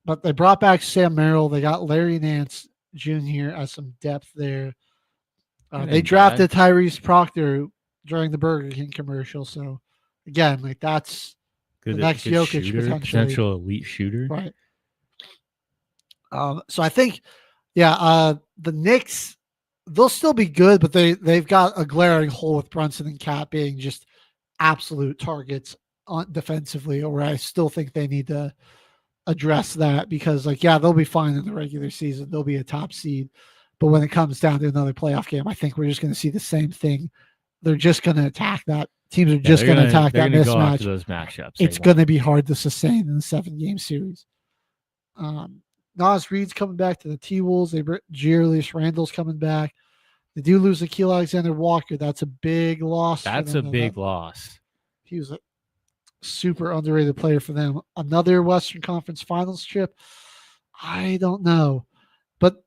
but they brought back Sam Merrill. They got Larry Nance Jr. as some depth there. They drafted Tyrese Proctor during the Burger King commercial. So again, like that's the next Jokic shooter, potential elite shooter. Right. So I think, the Knicks, they'll still be good, but they've got a glaring hole with Brunson and Cat being just absolute targets on defensively, or I still think they need to address that because they'll be fine in the regular season. They'll be a top seed. But when it comes down to another playoff game, I think we're just going to see the same thing. They're just going to attack that. Teams are just going to attack that mismatch. Those matchups. It's going to be hard to sustain in the 7-game series. Nas Reed's coming back to the T-Wolves. Julius Randle's coming back. They do lose Akeem Alexander-Walker. That's a big loss. That's a big loss. He was a super underrated player for them. Another Western Conference Finals trip. I don't know. But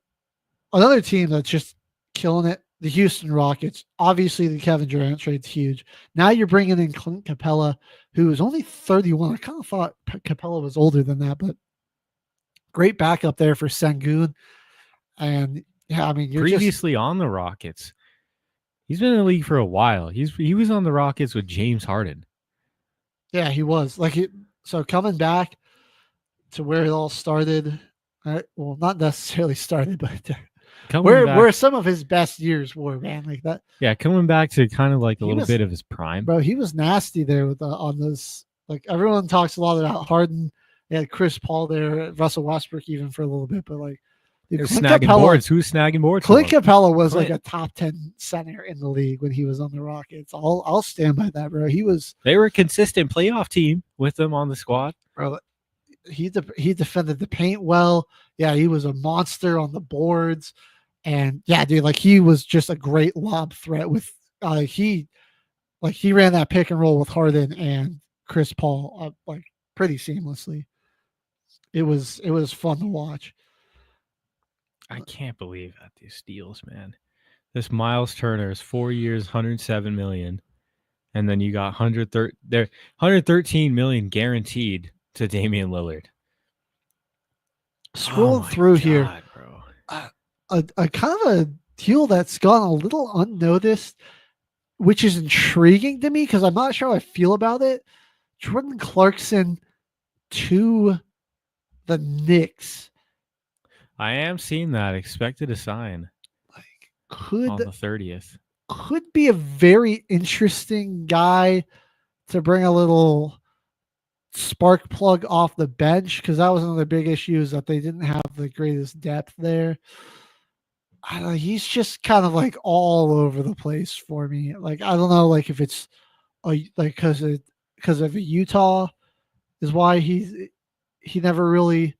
another team that's just killing it, the Houston Rockets. Obviously, the Kevin Durant trade's huge. Now you're bringing in Clint Capella, who is only 31. I kind of thought Capella was older than that, but great backup there for Sengun. And you're previously on the Rockets. He's been in the league for a while. He was on the Rockets with James Harden. Yeah, he was. So coming back to where it all started. Well, not necessarily started, but where some of his best years were, man, like that. Yeah, coming back to kind of like a little bit of his prime, bro. He was nasty there with on those. Like everyone talks a lot about Harden. They had Chris Paul there, Russell Westbrook even for a little bit, but snagging boards. Who's snagging boards? Clint Capella was like a top 10 center in the league when he was on the Rockets. I'll stand by that, bro. They were a consistent playoff team with him on the squad, bro. He defended the paint well. Yeah, he was a monster on the boards, and yeah, dude, he was just a great lob threat. With he ran that pick and roll with Harden and Chris Paul pretty seamlessly. It was fun to watch. I can't believe that these steals, man. This Miles Turner is 4 years, $107 million, and then you got $113 million guaranteed to Damian Lillard. Scrolling through here, bro. A kind of a deal that's gone a little unnoticed, which is intriguing to me because I'm not sure how I feel about it. Jordan Clarkson to the Knicks. I am seeing that. Expected to sign on the 30th. Could be a very interesting guy to bring a little spark plug off the bench because that was one of the big issues that they didn't have the greatest depth there. I don't know. He's just kind of all over the place for me. I don't know, if it's because of Utah is why he never really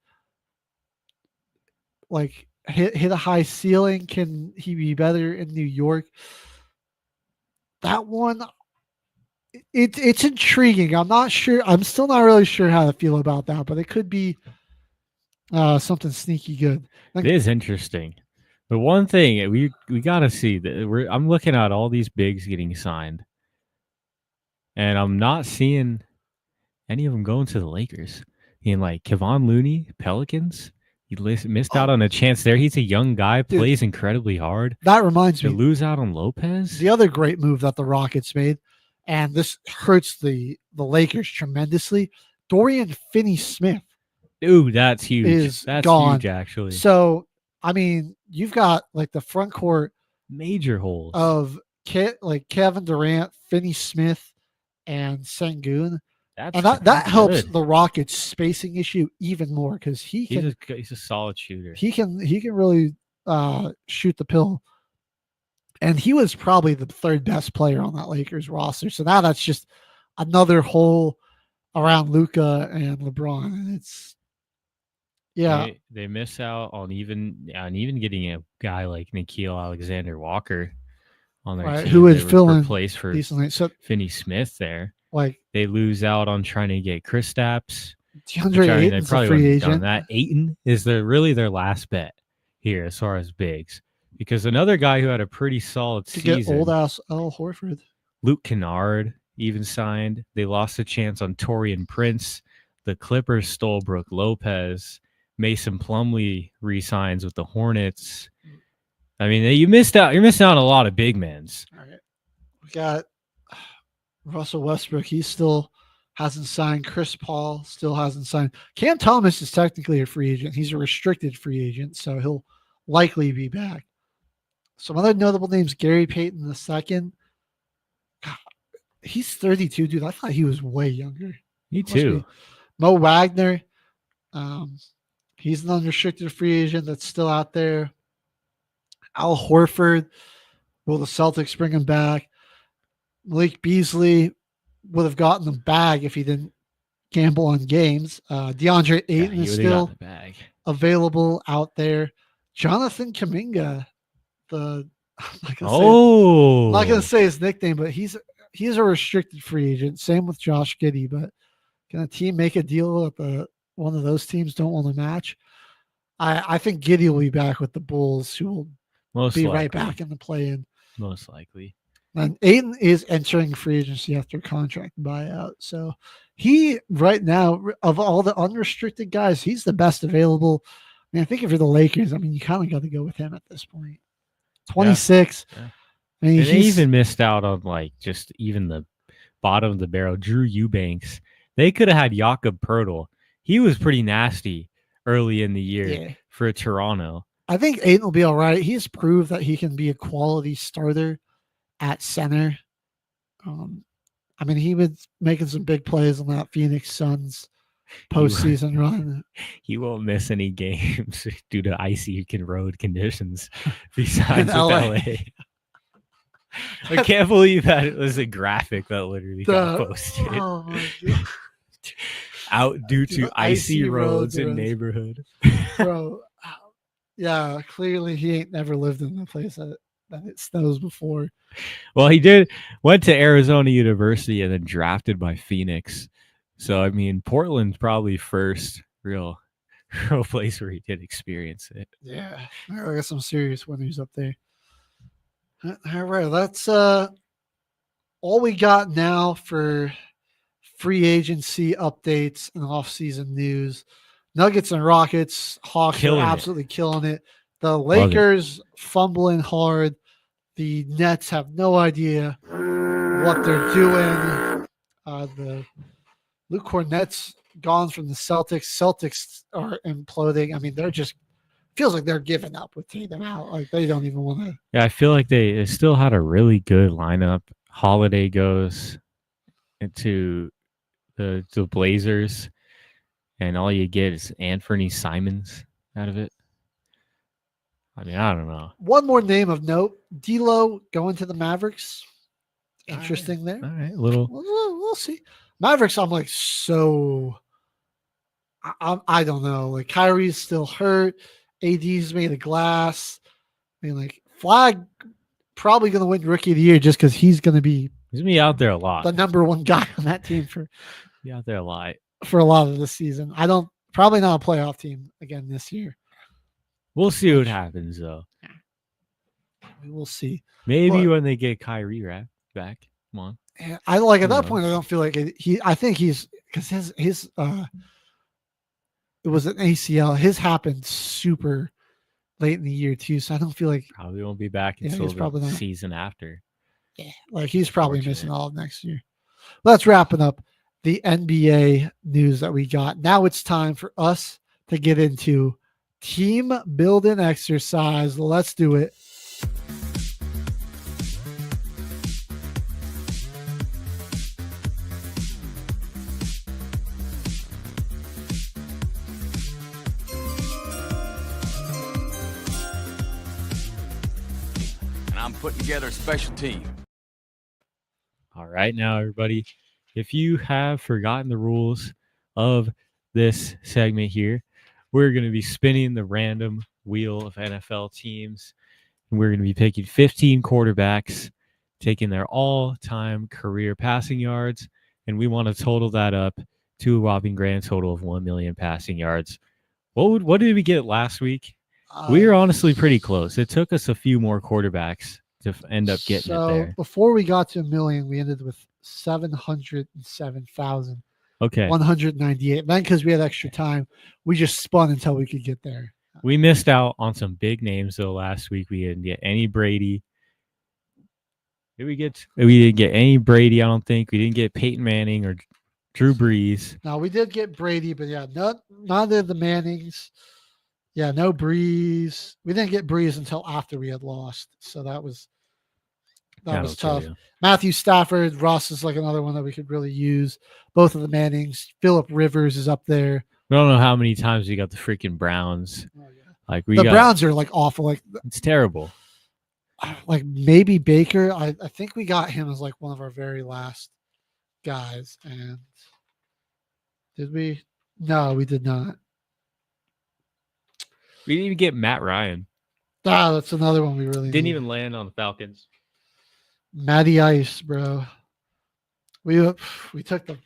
hit a high ceiling. Can he be better in New York? That one, it's intriguing. I'm not sure. I'm still not really sure how to feel about that, but it could be something sneaky good. It is interesting. But one thing we got to see that I'm looking at all these bigs getting signed, and I'm not seeing any of them going to the Lakers. Kevon Looney, Pelicans. He missed out on a chance there. He's a young guy, plays incredibly hard. That reminds me. To lose out on Lopez. The other great move that the Rockets made, and this hurts the Lakers tremendously, Dorian Finney-Smith. Dude, that's huge. That's gone. Huge, actually. So, you've got the front court. Major holes. Of Kevin Durant, Finney-Smith, and Sengun. That helps the Rockets spacing issue even more because he's a solid shooter. He can really shoot the pill, and he was probably the third best player on that Lakers roster. So now that's just another hole around Luka and LeBron, and it's they miss out on even getting a guy like Nickeil Alexander-Walker on their team, who would fill in place for decently. So Finney-Smith there. They lose out on trying to get Kristaps. DeAndre Ayton's a free agent. That Ayton is really their last bet here as far as bigs, because another guy who had a pretty solid To season, get old ass Al Horford. Luke Kennard even signed. They lost a chance on Taurean Prince. The Clippers stole Brook Lopez. Mason Plumlee re-signs with the Hornets. I mean, you missed out. You're missing out on a lot of big men. All right. We got Russell Westbrook. He still hasn't signed. Chris Paul still hasn't signed. Cam Thomas is technically a free agent. He's a restricted free agent, so he'll likely be back. Some other notable names: Gary Payton II. God, he's 32, dude. I thought he was way younger. Me too. Mo Wagner. He's an unrestricted free agent that's still out there. Al Horford. Will the Celtics bring him back? Malik Beasley would have gotten the bag if he didn't gamble on games. DeAndre Ayton is still available out there. Jonathan Kuminga, I'm not gonna say his nickname, but he's a restricted free agent. Same with Josh Giddey. But can a team make a deal that one of those teams don't want to match? I think Giddey will be back with the Bulls, who will right back in the play-in. Most likely. And Ayton is entering free agency after contract buyout. So he, right now, of all the unrestricted guys, he's the best available. I mean, I think if you're the Lakers, you kind of got to go with him at this point. 26. Yeah. I mean, they even missed out on just even the bottom of the barrel. Drew Eubanks. They could have had Jakob Poeltl. He was pretty nasty early in the year for Toronto. I think Ayton will be all right. He's proved that he can be a quality starter at center. He was making some big plays on that Phoenix Suns postseason run. He won't miss any games due to icy road conditions besides with LA. I can't believe that it was a graphic that literally got posted. Oh my God. Out due to icy roads in neighborhood. Bro, yeah, clearly he ain't never lived in a place that it snows before. Well, he went to Arizona University and then drafted by Phoenix. So, Portland's probably first real place where he did experience it. Yeah, I got some serious winners up there. All right, that's all we got now for free agency updates and off-season news. Nuggets and Rockets, Hawks are absolutely killing it. The Lakers fumbling hard. The Nets have no idea what they're doing. The Luke Cornett's gone from the Celtics. Celtics are imploding. They're just feels like they're giving up with Tatum out. They don't even want to. Yeah, I feel like they still had a really good lineup. Holiday goes into the Blazers, and all you get is Anthony Simons out of it. I don't know. One more name of note: D'Lo going to the Mavericks. Interesting there. All right, we'll see. Mavericks, I'm I don't know. Kyrie's still hurt. AD's made of glass. Flag probably going to win Rookie of the Year just because he's going to be out there a lot. The number one guy on that team be out there a lot for a lot of the season. Probably not a playoff team again this year. We'll see what happens though. We will see. Maybe when they get Kyrie back. Come on. At that point I don't feel like I think he's because his it was an ACL. His happened super late in the year too, so I don't feel like probably won't be back until the season after. Yeah, he's probably missing all of next year. Let's wrap it up. The NBA news that we got. Now it's time for us to get into team building exercise. Let's do it. I'm putting together a special team. All right, now everybody, if you have forgotten the rules of this segment here, we're going to be spinning the random wheel of NFL teams, and we're going to be picking 15 quarterbacks, taking their all-time career passing yards, and we want to total that up to a whopping grand total of 1 million passing yards. What did we get last week? We were honestly pretty close. It took us a few more quarterbacks to end up getting it there. Before we got to 1 million, we ended with 707,000. Okay. 198. Then because we had extra time, we just spun until we could get there. We missed out on some big names though last week. We didn't get any Brady. We didn't get any Brady, I don't think. We didn't get Peyton Manning or Drew Brees. No, we did get Brady, but yeah, neither of the Mannings. Yeah, no Brees. We didn't get Brees until after we had lost. So that was tough. Matthew Stafford, Russ is like another one that we could really use. Both of the Mannings. Phillip Rivers is up there. I don't know how many times we got the freaking Browns. Oh, yeah. Like the Browns are like awful. Like it's terrible. Like maybe Baker. I think we got him as like one of our very last guys. And did we? No, we did not. We didn't even get Matt Ryan. That's another one we really didn't need. even land on the Falcons. Matty Ice, bro. We took the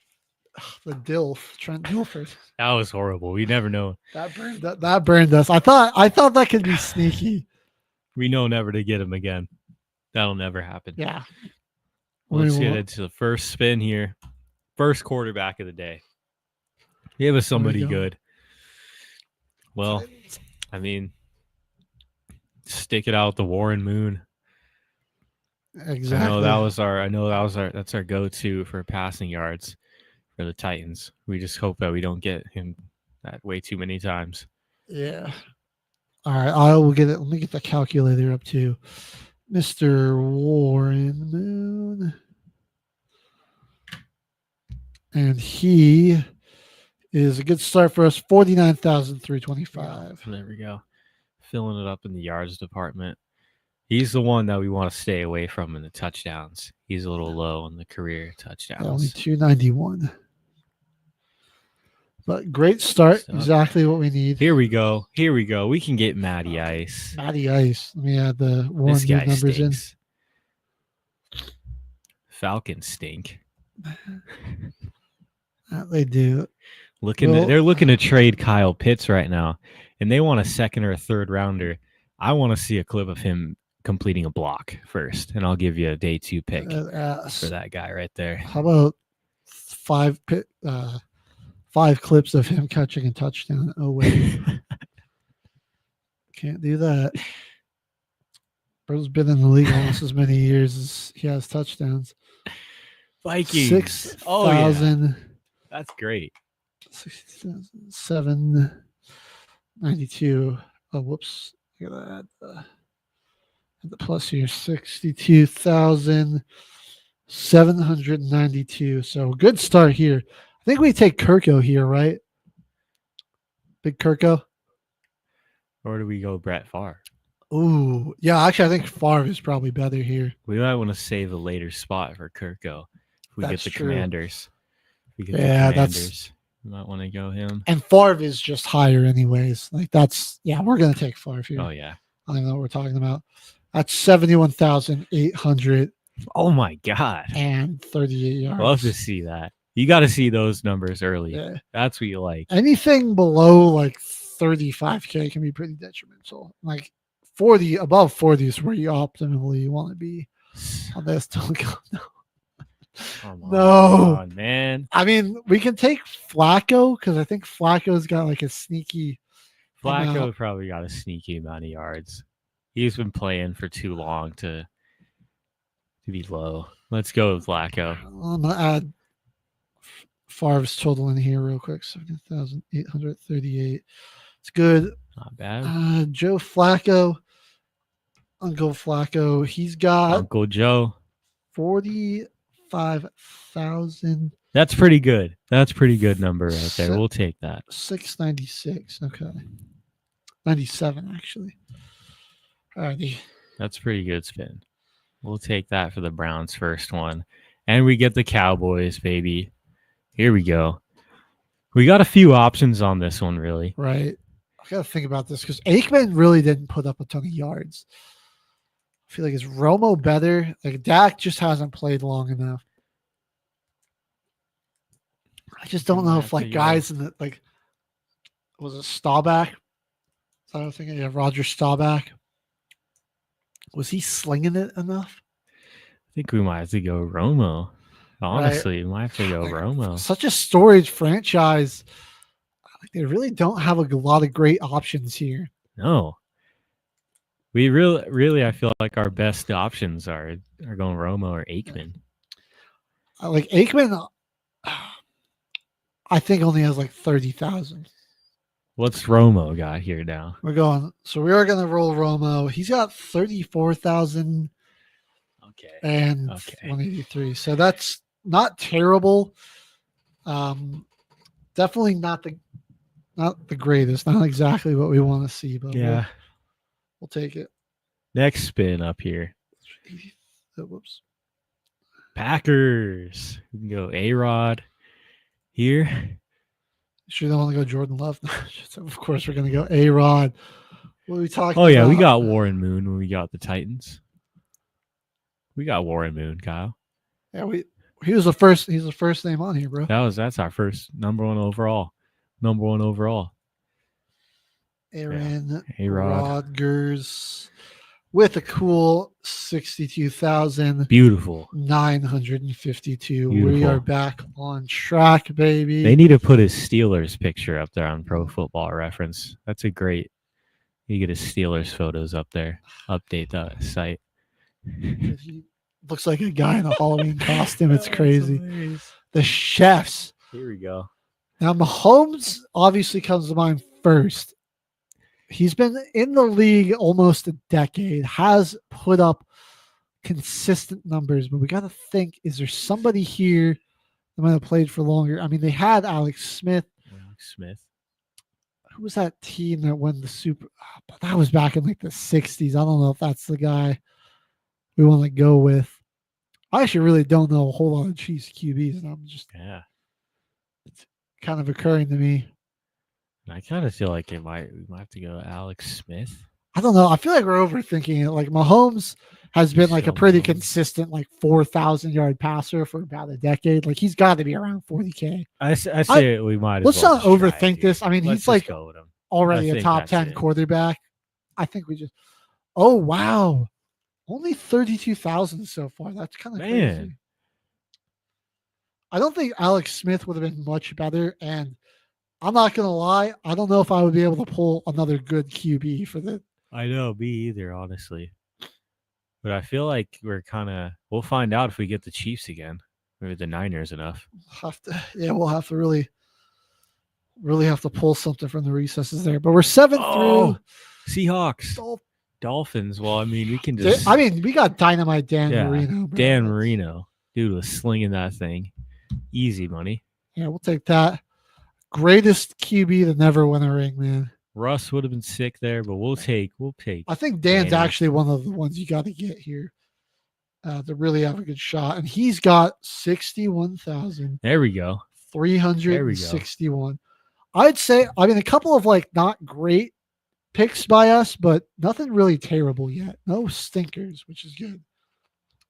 Dilf, Trent Dilford. That was horrible. We never know. That burned us. I thought that could be sneaky. We know never to get him again. That'll never happen. Yeah. Let's get into the first spin here. First quarterback of the day. Give us somebody good. Well, I mean, stick it out the Warren Moon. Exactly. That's our go-to for passing yards for the Titans. We just hope that we don't get him that way too many times. Yeah. All right, I will get it. Let me get the calculator up to Mr. Warren Moon. And he is a good start for us, 49,325. There we go. Filling it up in the yards department. He's the one that we want to stay away from in the touchdowns. He's a little low in the career touchdowns. Only 291. But great start. Exactly what we need. Here we go. We can get Matty Ice. Matty Ice. Let me add the Warren This guy Moon numbers stinks. Falcons stink. They do. They're looking to trade Kyle Pitts right now, and they want a second or a third rounder. I want to see a clip of him completing a block first, and I'll give you a day 2 pick for that guy right there. How about 5 clips of him catching a touchdown? Oh wait, can't do that. Bro's been in the league almost as many years as he has touchdowns. Vikings. 6,000. That's great. 792. Oh, whoops. I gotta add the plus here. 62,792. So good start here. I think we take Kirko here, right? Big Kirko. Or do we go Brett Favre? Ooh, yeah. Actually, I think Favre is probably better here. We might want to save a later spot for Kirko if we get the Commanders. We might want to go him. And Favre is just higher anyways. Like we're going to take Favre here. Oh, yeah. I don't know what we're talking about. That's 71,800. Oh, my God. And 38 yards. Love to see that. You got to see those numbers early. Yeah. That's what you like. Anything below like 35K can be pretty detrimental. Like above 40 is where you optimally want to be. On this, don't go. No, man. I mean, we can take Flacco because I think Flacco's got like a sneaky. Flacco probably got a sneaky amount of yards. He's been playing for too long to be low. Let's go with Flacco. I'm gonna add Favre's total in here real quick. 70,838. It's good. Not bad. Joe Flacco. Uncle Flacco. He's got Uncle Joe. 45,000. That's pretty good. That's a pretty good number right there. We'll take that. 696. Okay. 97 actually. Alrighty. That's a pretty good spin. We'll take that for the Browns' first one. And we get the Cowboys, baby. Here we go. We got a few options on this one, really. Right. I got to think about this because Aikman really didn't put up a ton of yards. I feel like is Romo better? Like Dak just hasn't played long enough. I just don't know if like guys in the like was it Staubach? I don't think Roger Staubach. Was he slinging it enough? I think we might have to go Romo. Honestly, we might have to go Romo. Such a storage franchise. Like, they really don't have a lot of great options here. No. We really, I feel like our best options are going Romo or Aikman. Like Aikman, I think only has like 30,000. What's Romo got here now? We are going to roll Romo. He's got 34,000. Okay. And 183. So that's not terrible. Definitely not the greatest. Not exactly what we want to see, but yeah, we'll take it. Next spin up here. Whoops. Packers. We can go A-Rod here. Sure, don't want to go Jordan Love. Of course, we're going to go A-Rod. What are we talking about? Oh, yeah, we got Warren Moon when we got the Titans. We got Warren Moon, Kyle. Yeah, he was the first. He's the first name on here, bro. That's our first number one overall. Aaron Rodgers with a cool 62,000. Beautiful. 952. We are back on track, baby. They need to put his Steelers picture up there on Pro Football Reference. That's a great. You get his Steelers photos up there. Update that site. He looks like a guy in a Halloween costume. It's crazy. The chefs. Here we go. Now, Mahomes obviously comes to mind first. He's been in the league almost a decade, has put up consistent numbers, but we got to think, is there somebody here that might have played for longer? I mean, they had Alex Smith. Who was that team that won the Super? But that was back in like the 60s. I don't know if that's the guy we want to go with. I actually really don't know a whole lot of Chiefs QBs, and I'm just it's kind of occurring to me. I kind of feel like we might have to go Alex Smith. I don't know. I feel like we're overthinking it. Like Mahomes has been like a pretty consistent like 4,000-yard passer for about a decade. Like he's got to be around 40K. I say we might. Let's not overthink this. I mean, he's like go with him. Already a top 10 quarterback. I think we just. Oh wow, only 32,000 so far. That's kind of crazy. I don't think Alex Smith would have been much better, and I'm not gonna lie. I don't know if I would be able to pull another good QB for the. I know, me either, honestly. But I feel like we'll find out if we get the Chiefs again. Maybe the Niners enough. We'll have to really have to pull something from the recesses there. But we're 7 through. Seahawks. Dolphins. Well, I mean, we can just. I mean, we got Dynamite Dan Marino. Bro. Dan Marino. Dude was slinging that thing. Easy money. Yeah, we'll take that. Greatest QB to never win a ring, man. Russ would have been sick there, but we'll take. I think Dan's actually one of the ones you got to get here to really have a good shot, and he's got 61,000. There we go. 361. I'd say. I mean, a couple of like not great picks by us, but nothing really terrible yet. No stinkers, which is good.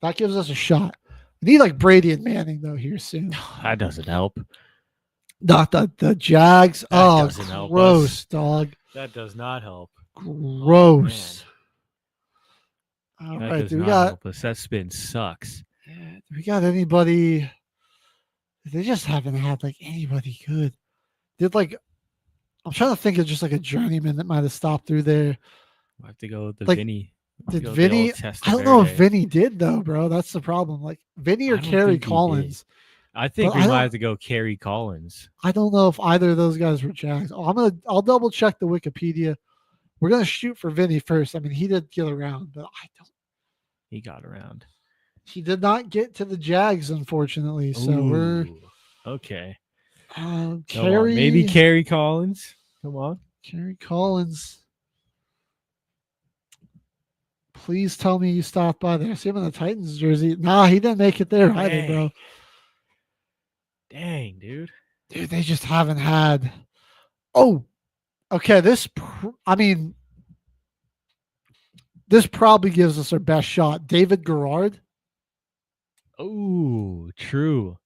That gives us a shot. We need like Brady and Manning though here soon. That doesn't help. Not the Jags. That oh, gross, dog. That does not help. Gross. All that right, does not help us. That spin sucks. Yeah, do we got anybody? They just haven't had like anybody good. I'm trying to think of just like a journeyman that might have stopped through there. I have to go with the like, Vinny. Did Vinny? I don't know if Vinny did though, bro. That's the problem. Like Vinny or Kerry Collins. I think we might have to go Kerry Collins. I don't know if either of those guys were Jags. I'll double check the Wikipedia. We're gonna shoot for Vinny first. I mean, he did get around, but I don't. He got around. He did not get to the Jags, unfortunately. So we're okay. Kerry, maybe Kerry Collins. Come on, Kerry Collins. Please tell me you stopped by there. I see him in the Titans jersey. Nah, he didn't make it there either, bro. Dang, dude. Dude, they just haven't had. Oh, okay. This probably gives us our best shot. David Garrard. Oh, true.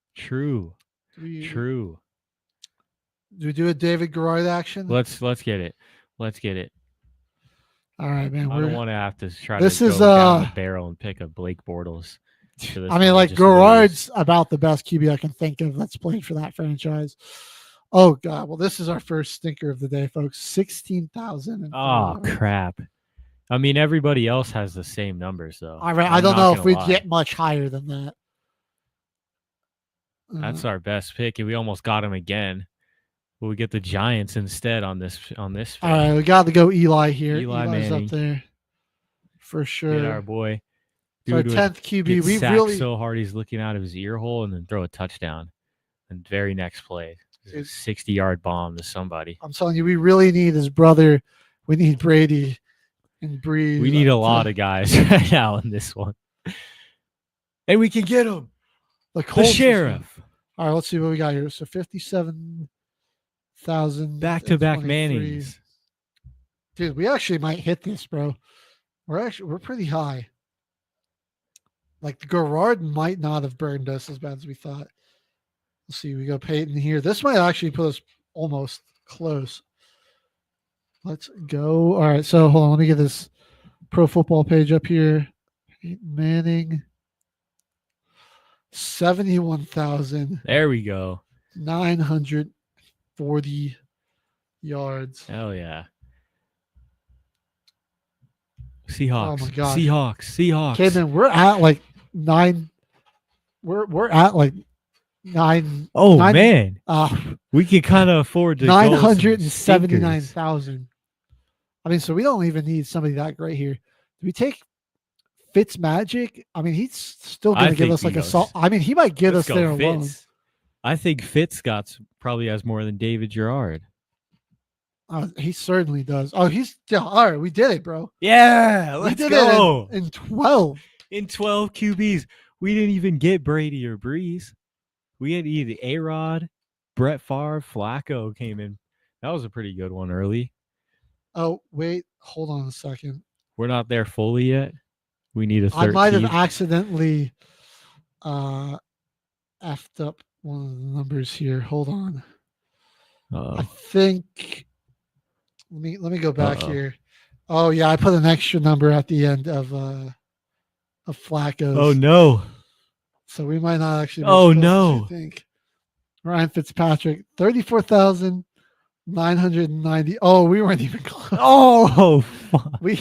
Do we do a David Garrard action? Let's get it. Let's get it. All right, man. I don't want to have to try this to is, go down the barrel and pick a Blake Bortles. I mean, like, Garrard's about the best QB I can think of that's played for that franchise. Oh, God. Well, this is our first stinker of the day, folks. 16,000. Oh, crap. I mean, everybody else has the same numbers, though. All right. I don't know if we'd get much higher than that. That's our best pick, and we almost got him again. But we get the Giants instead on this. All right. We got to go Eli here. Eli's Manning. Up there for sure. Get our boy. Our 10th QB. We really so hard he's looking out of his ear hole and then throw a touchdown. And very next play, 60-yard bomb to somebody. I'm telling you, we really need his brother. We need Brady and Breeze. We need a lot of guys right now in this one. And we can get him. The sheriff. All right, let's see what we got here. So 57,000. Back-to-back Mannings. Dude, we actually might hit this, bro. We're pretty high. Like, the Garrard might not have burned us as bad as we thought. Let's see. We go Peyton here. This might actually put us almost close. Let's go. All right, so hold on. Let me get this Pro Football page up here. Peyton Manning. 71,000. There we go. 940 yards. Hell yeah. Seahawks. Oh my God. Seahawks. Caveman, we're at like 9. We're at like 9. Oh, man. We can kind of afford to 979,000. I mean, so we don't even need somebody that great here. Do we take Fitzmagic? I mean, he's still going to give us like a salt. I mean, he might get us there alone. I think Fitz probably has more than David Gerard. He certainly does. Oh, all right. We did it, bro. Yeah, let's go. In 12. In 12 QBs. We didn't even get Brady or Breeze. We had either A-Rod, Brett Favre, Flacco came in. That was a pretty good one early. Oh, wait. Hold on a second. We're not there fully yet. We need a 13. I might have accidentally effed up one of the numbers here. Hold on. I think let me go back here. Oh yeah, I put an extra number at the end of Flacco's. Oh no. So we might not actually no. I think Ryan Fitzpatrick, 34,990. Oh, we weren't even close. Oh fuck. We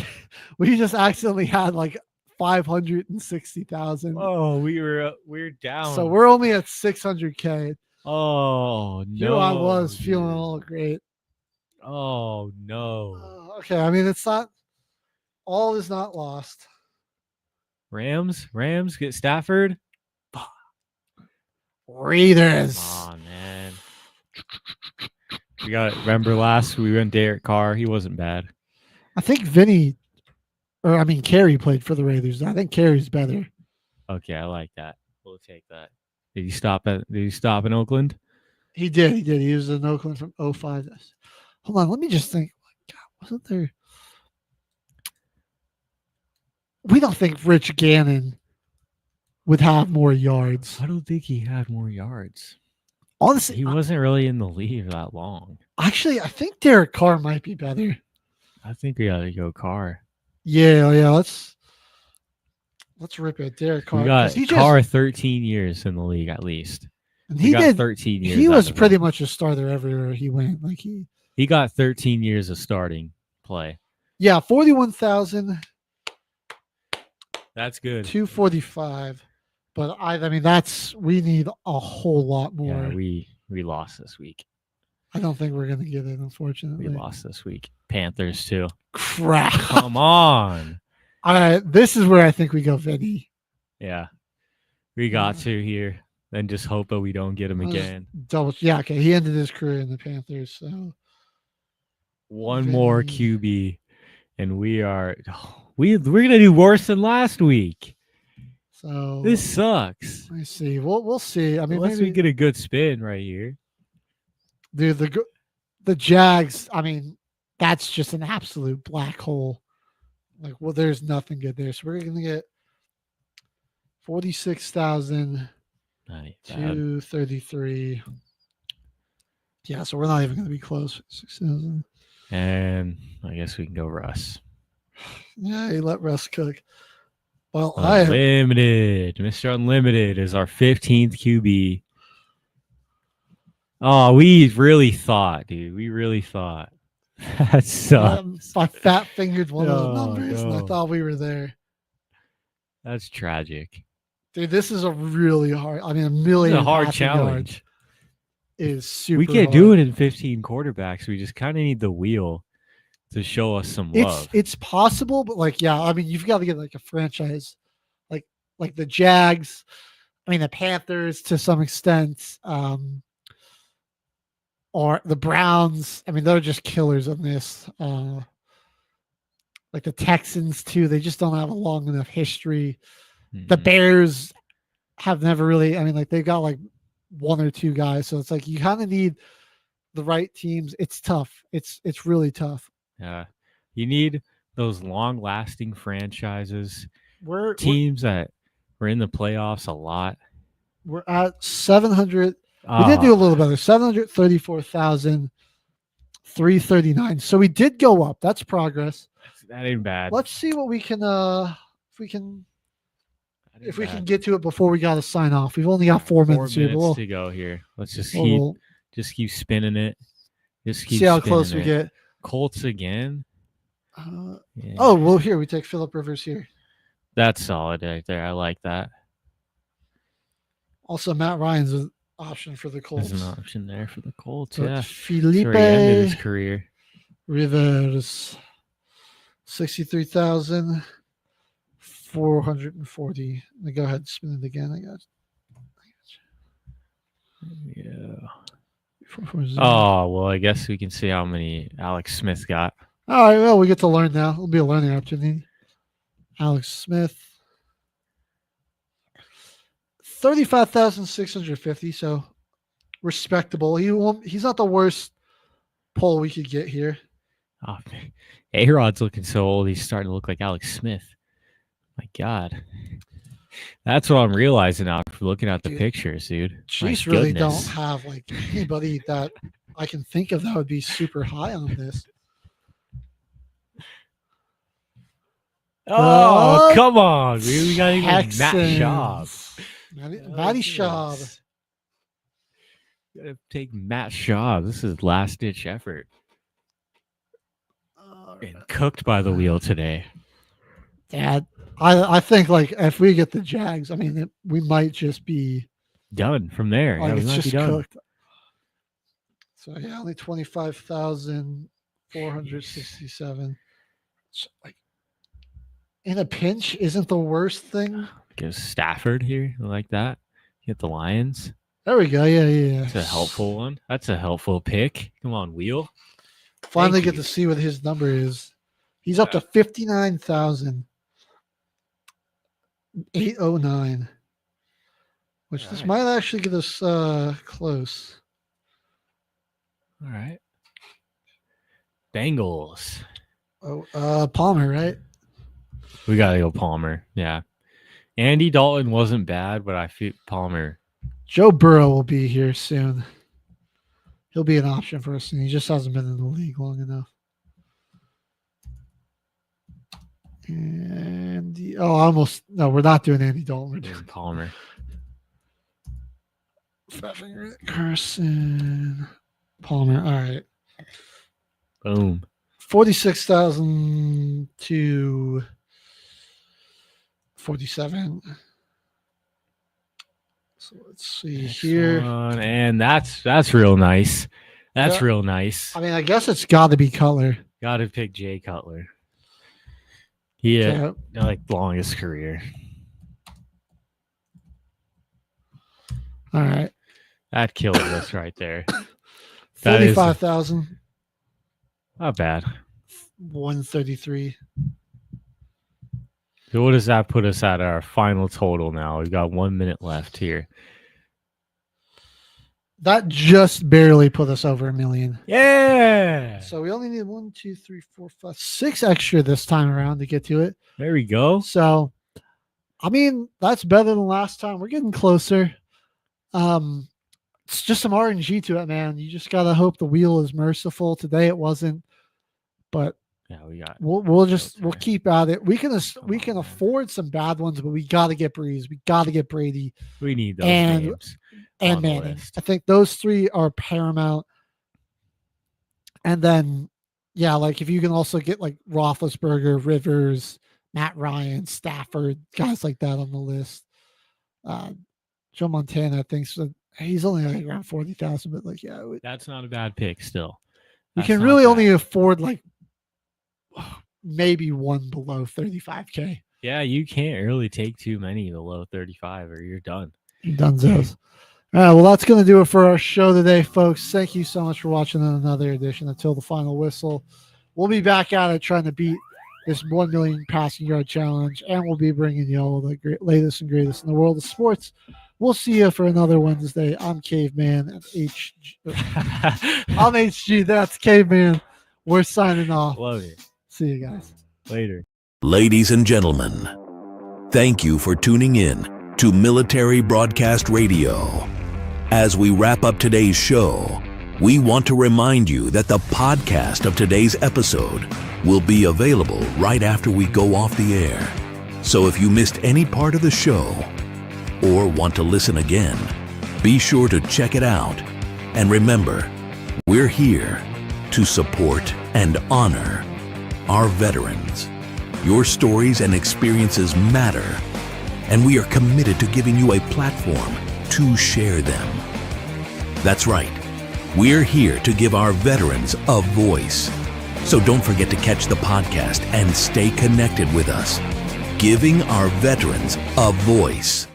just accidentally had like 560,000. Oh, we're down. So we're only at 600K. Oh no. I was feeling all great. Oh no. Okay, I mean all is not lost. Rams get Stafford. Raiders. Come on, man. Remember we went Derek Carr. He wasn't bad. I think Carey played for the Raiders. I think Carey's better. Okay, I like that. We'll take that. Did he stop in Oakland? He did. He was in Oakland from 2005. Hold on, let me just think. God, wasn't there? We don't think Rich Gannon would have more yards. I don't think he had more yards. Honestly, he wasn't really in the league that long. Actually, I think Derek Carr might be better. I think we got to go Carr. Yeah. Let's rip it, Derek Carr. We got Carr 13 years in the league at least. And he did 13 years. He was pretty much a starter everywhere he went. Like he got 13 years of starting play. Yeah, 41,000. That's good. 245. But I mean, we need a whole lot more. Yeah, we lost this week. I don't think we're gonna get it, unfortunately. We lost this week. Panthers too. Crap. Come on. All right, this is where I think we go Vinny. Yeah, we got to here. Then just hope that we don't get him again. Yeah, okay. He ended his career in the Panthers. So one more QB, and we're gonna do worse than last week. So this sucks. Let me see. We'll see. I mean, unless we get a good spin right here, dude. The Jags. I mean, that's just an absolute black hole. Like, well, there's nothing good there. So we're gonna get 46,000. 233. Yeah, so we're not even going to be close. 6,000. And I guess we can go Russ. Yeah, you let Russ cook. Well, I am Unlimited. Mr. Unlimited is our 15th QB. Oh, we really thought, dude. We really thought. That sucks. I fat fingered one of the Oh, numbers, and I no. thought we were there. That's tragic. Dude, this is a really hard. I mean, a It's million a hard passing challenge. yards is super. We can't hard. do it in 15 quarterbacks. We just kind of need the wheel to show us some love. It's possible, but like, yeah, I mean, you've got to get like a franchise, like the Jags. I mean, the Panthers to some extent, or the Browns. I mean, they're just killers on this. Like the Texans too. They just don't have a long enough history. The Bears have never really. I mean, like they've got like one or two guys, so it's like you kind of need the right teams. It's tough. It's really tough. Yeah. You need those long-lasting franchises, We're teams that were in the playoffs a lot. We're at 700. We did do a little better. 734,339. So we did go up. That's progress. That ain't bad. Let's see what we can if we can get to it before we got to sign off. We've only got 4 minutes here. Minutes to go here. Let's just keep spinning it. Just keep see how spinning close we it. get. Colts again. Yeah. Oh, well, here we take Phillip Rivers here. That's solid right there. I like that. Also, Matt Ryan's an option for the Colts. There's an option there for the Colts. So Yeah. Felipe That's where he ended his career. Rivers, 63,440. Let me go ahead and spin it again. I got. Yeah. 440. Oh, well, I guess we can see how many Alex Smith got. All right, well, we get to learn now. It'll be a learning opportunity. Alex Smith, 35,650. So respectable. He's not the worst poll we could get here. Oh, A-Rod's looking so old. He's starting to look like Alex Smith. My God. That's what I'm realizing now after looking at the pictures, dude. Chiefs My really goodness. don't have like anybody that I can think of that would be super high on this. Oh, come on, dude. We got even Matt Texans. Schaub. Matty Schaub. Gotta take Matt Schaub. This is last-ditch effort. And cooked by the wheel today. Yeah, I think like if we get the Jags, I mean, we might just be Done from there. like Yeah, we it's might be just done. cooked. So yeah, only 25,467. Like in a pinch isn't the worst thing. Give Stafford here like that. Get the Lions. There we go. Yeah. That's a helpful one. That's a helpful pick. Come on, wheel. Finally Thank get to see what his number is. He's up to 59,809, which this might actually get us close. All right. Bengals. Oh, Palmer, right? We gotta go Palmer. Yeah. Andy Dalton wasn't bad, but I feel Palmer. Joe Burrow will be here soon. He'll be an option for us, and he just hasn't been in the league long enough. And we're not doing Andy Dalton. We're doing Palmer. Carson Palmer. All right. Boom. 46,000 to 47. So let's see here. And that's real nice. That's real nice. I mean, I guess it's got to be Cutler. Got to pick Jay Cutler. He had like longest career. All right. That killed us right there. 45,000. Not bad. 133. So what does that put us at our final total now? We've got 1 minute left here. That just barely put us over 1 million. Yeah. So we only need 1, 2, 3, 4, 5, 6 extra this time around to get to it. There we go. So, I mean, that's better than last time. We're getting closer. it's just some RNG to it, man. You just gotta hope the wheel is merciful. Today it wasn't, but yeah, we'll keep at it. We can afford some bad ones, but we got to get Breeze. We got to get Brady. We need those names and Manning. I think those three are paramount. And then, yeah, like if you can also get like Roethlisberger, Rivers, Matt Ryan, Stafford, guys like that on the list. Joe Montana, I think so. He's only like around 40,000, but like, yeah, that's not a bad pick. Still, you can really only afford like maybe one below 35K. Yeah, you can't really take too many below 35, or you're done. You're done, Zos. All right, well, that's going to do it for our show today, folks. Thank you so much for watching another edition Until the Final Whistle. We'll be back at it trying to beat this 1 million passing yard challenge, and we'll be bringing you all the latest and greatest in the world of sports. We'll see you for another Wednesday. I'm Caveman and I'm HG. That's Caveman. We're signing off. Love it. See you guys later. Ladies and gentlemen, thank you for tuning in to Military Broadcast Radio. As we wrap up today's show, we want to remind you that the podcast of today's episode will be available right after we go off the air. So if you missed any part of the show or want to listen again, be sure to check it out. And remember, we're here to support and honor our veterans. Your stories and experiences matter, and we are committed to giving you a platform to share them. That's right. We're here to give our veterans a voice. So don't forget to catch the podcast and stay connected with us, giving our veterans a voice.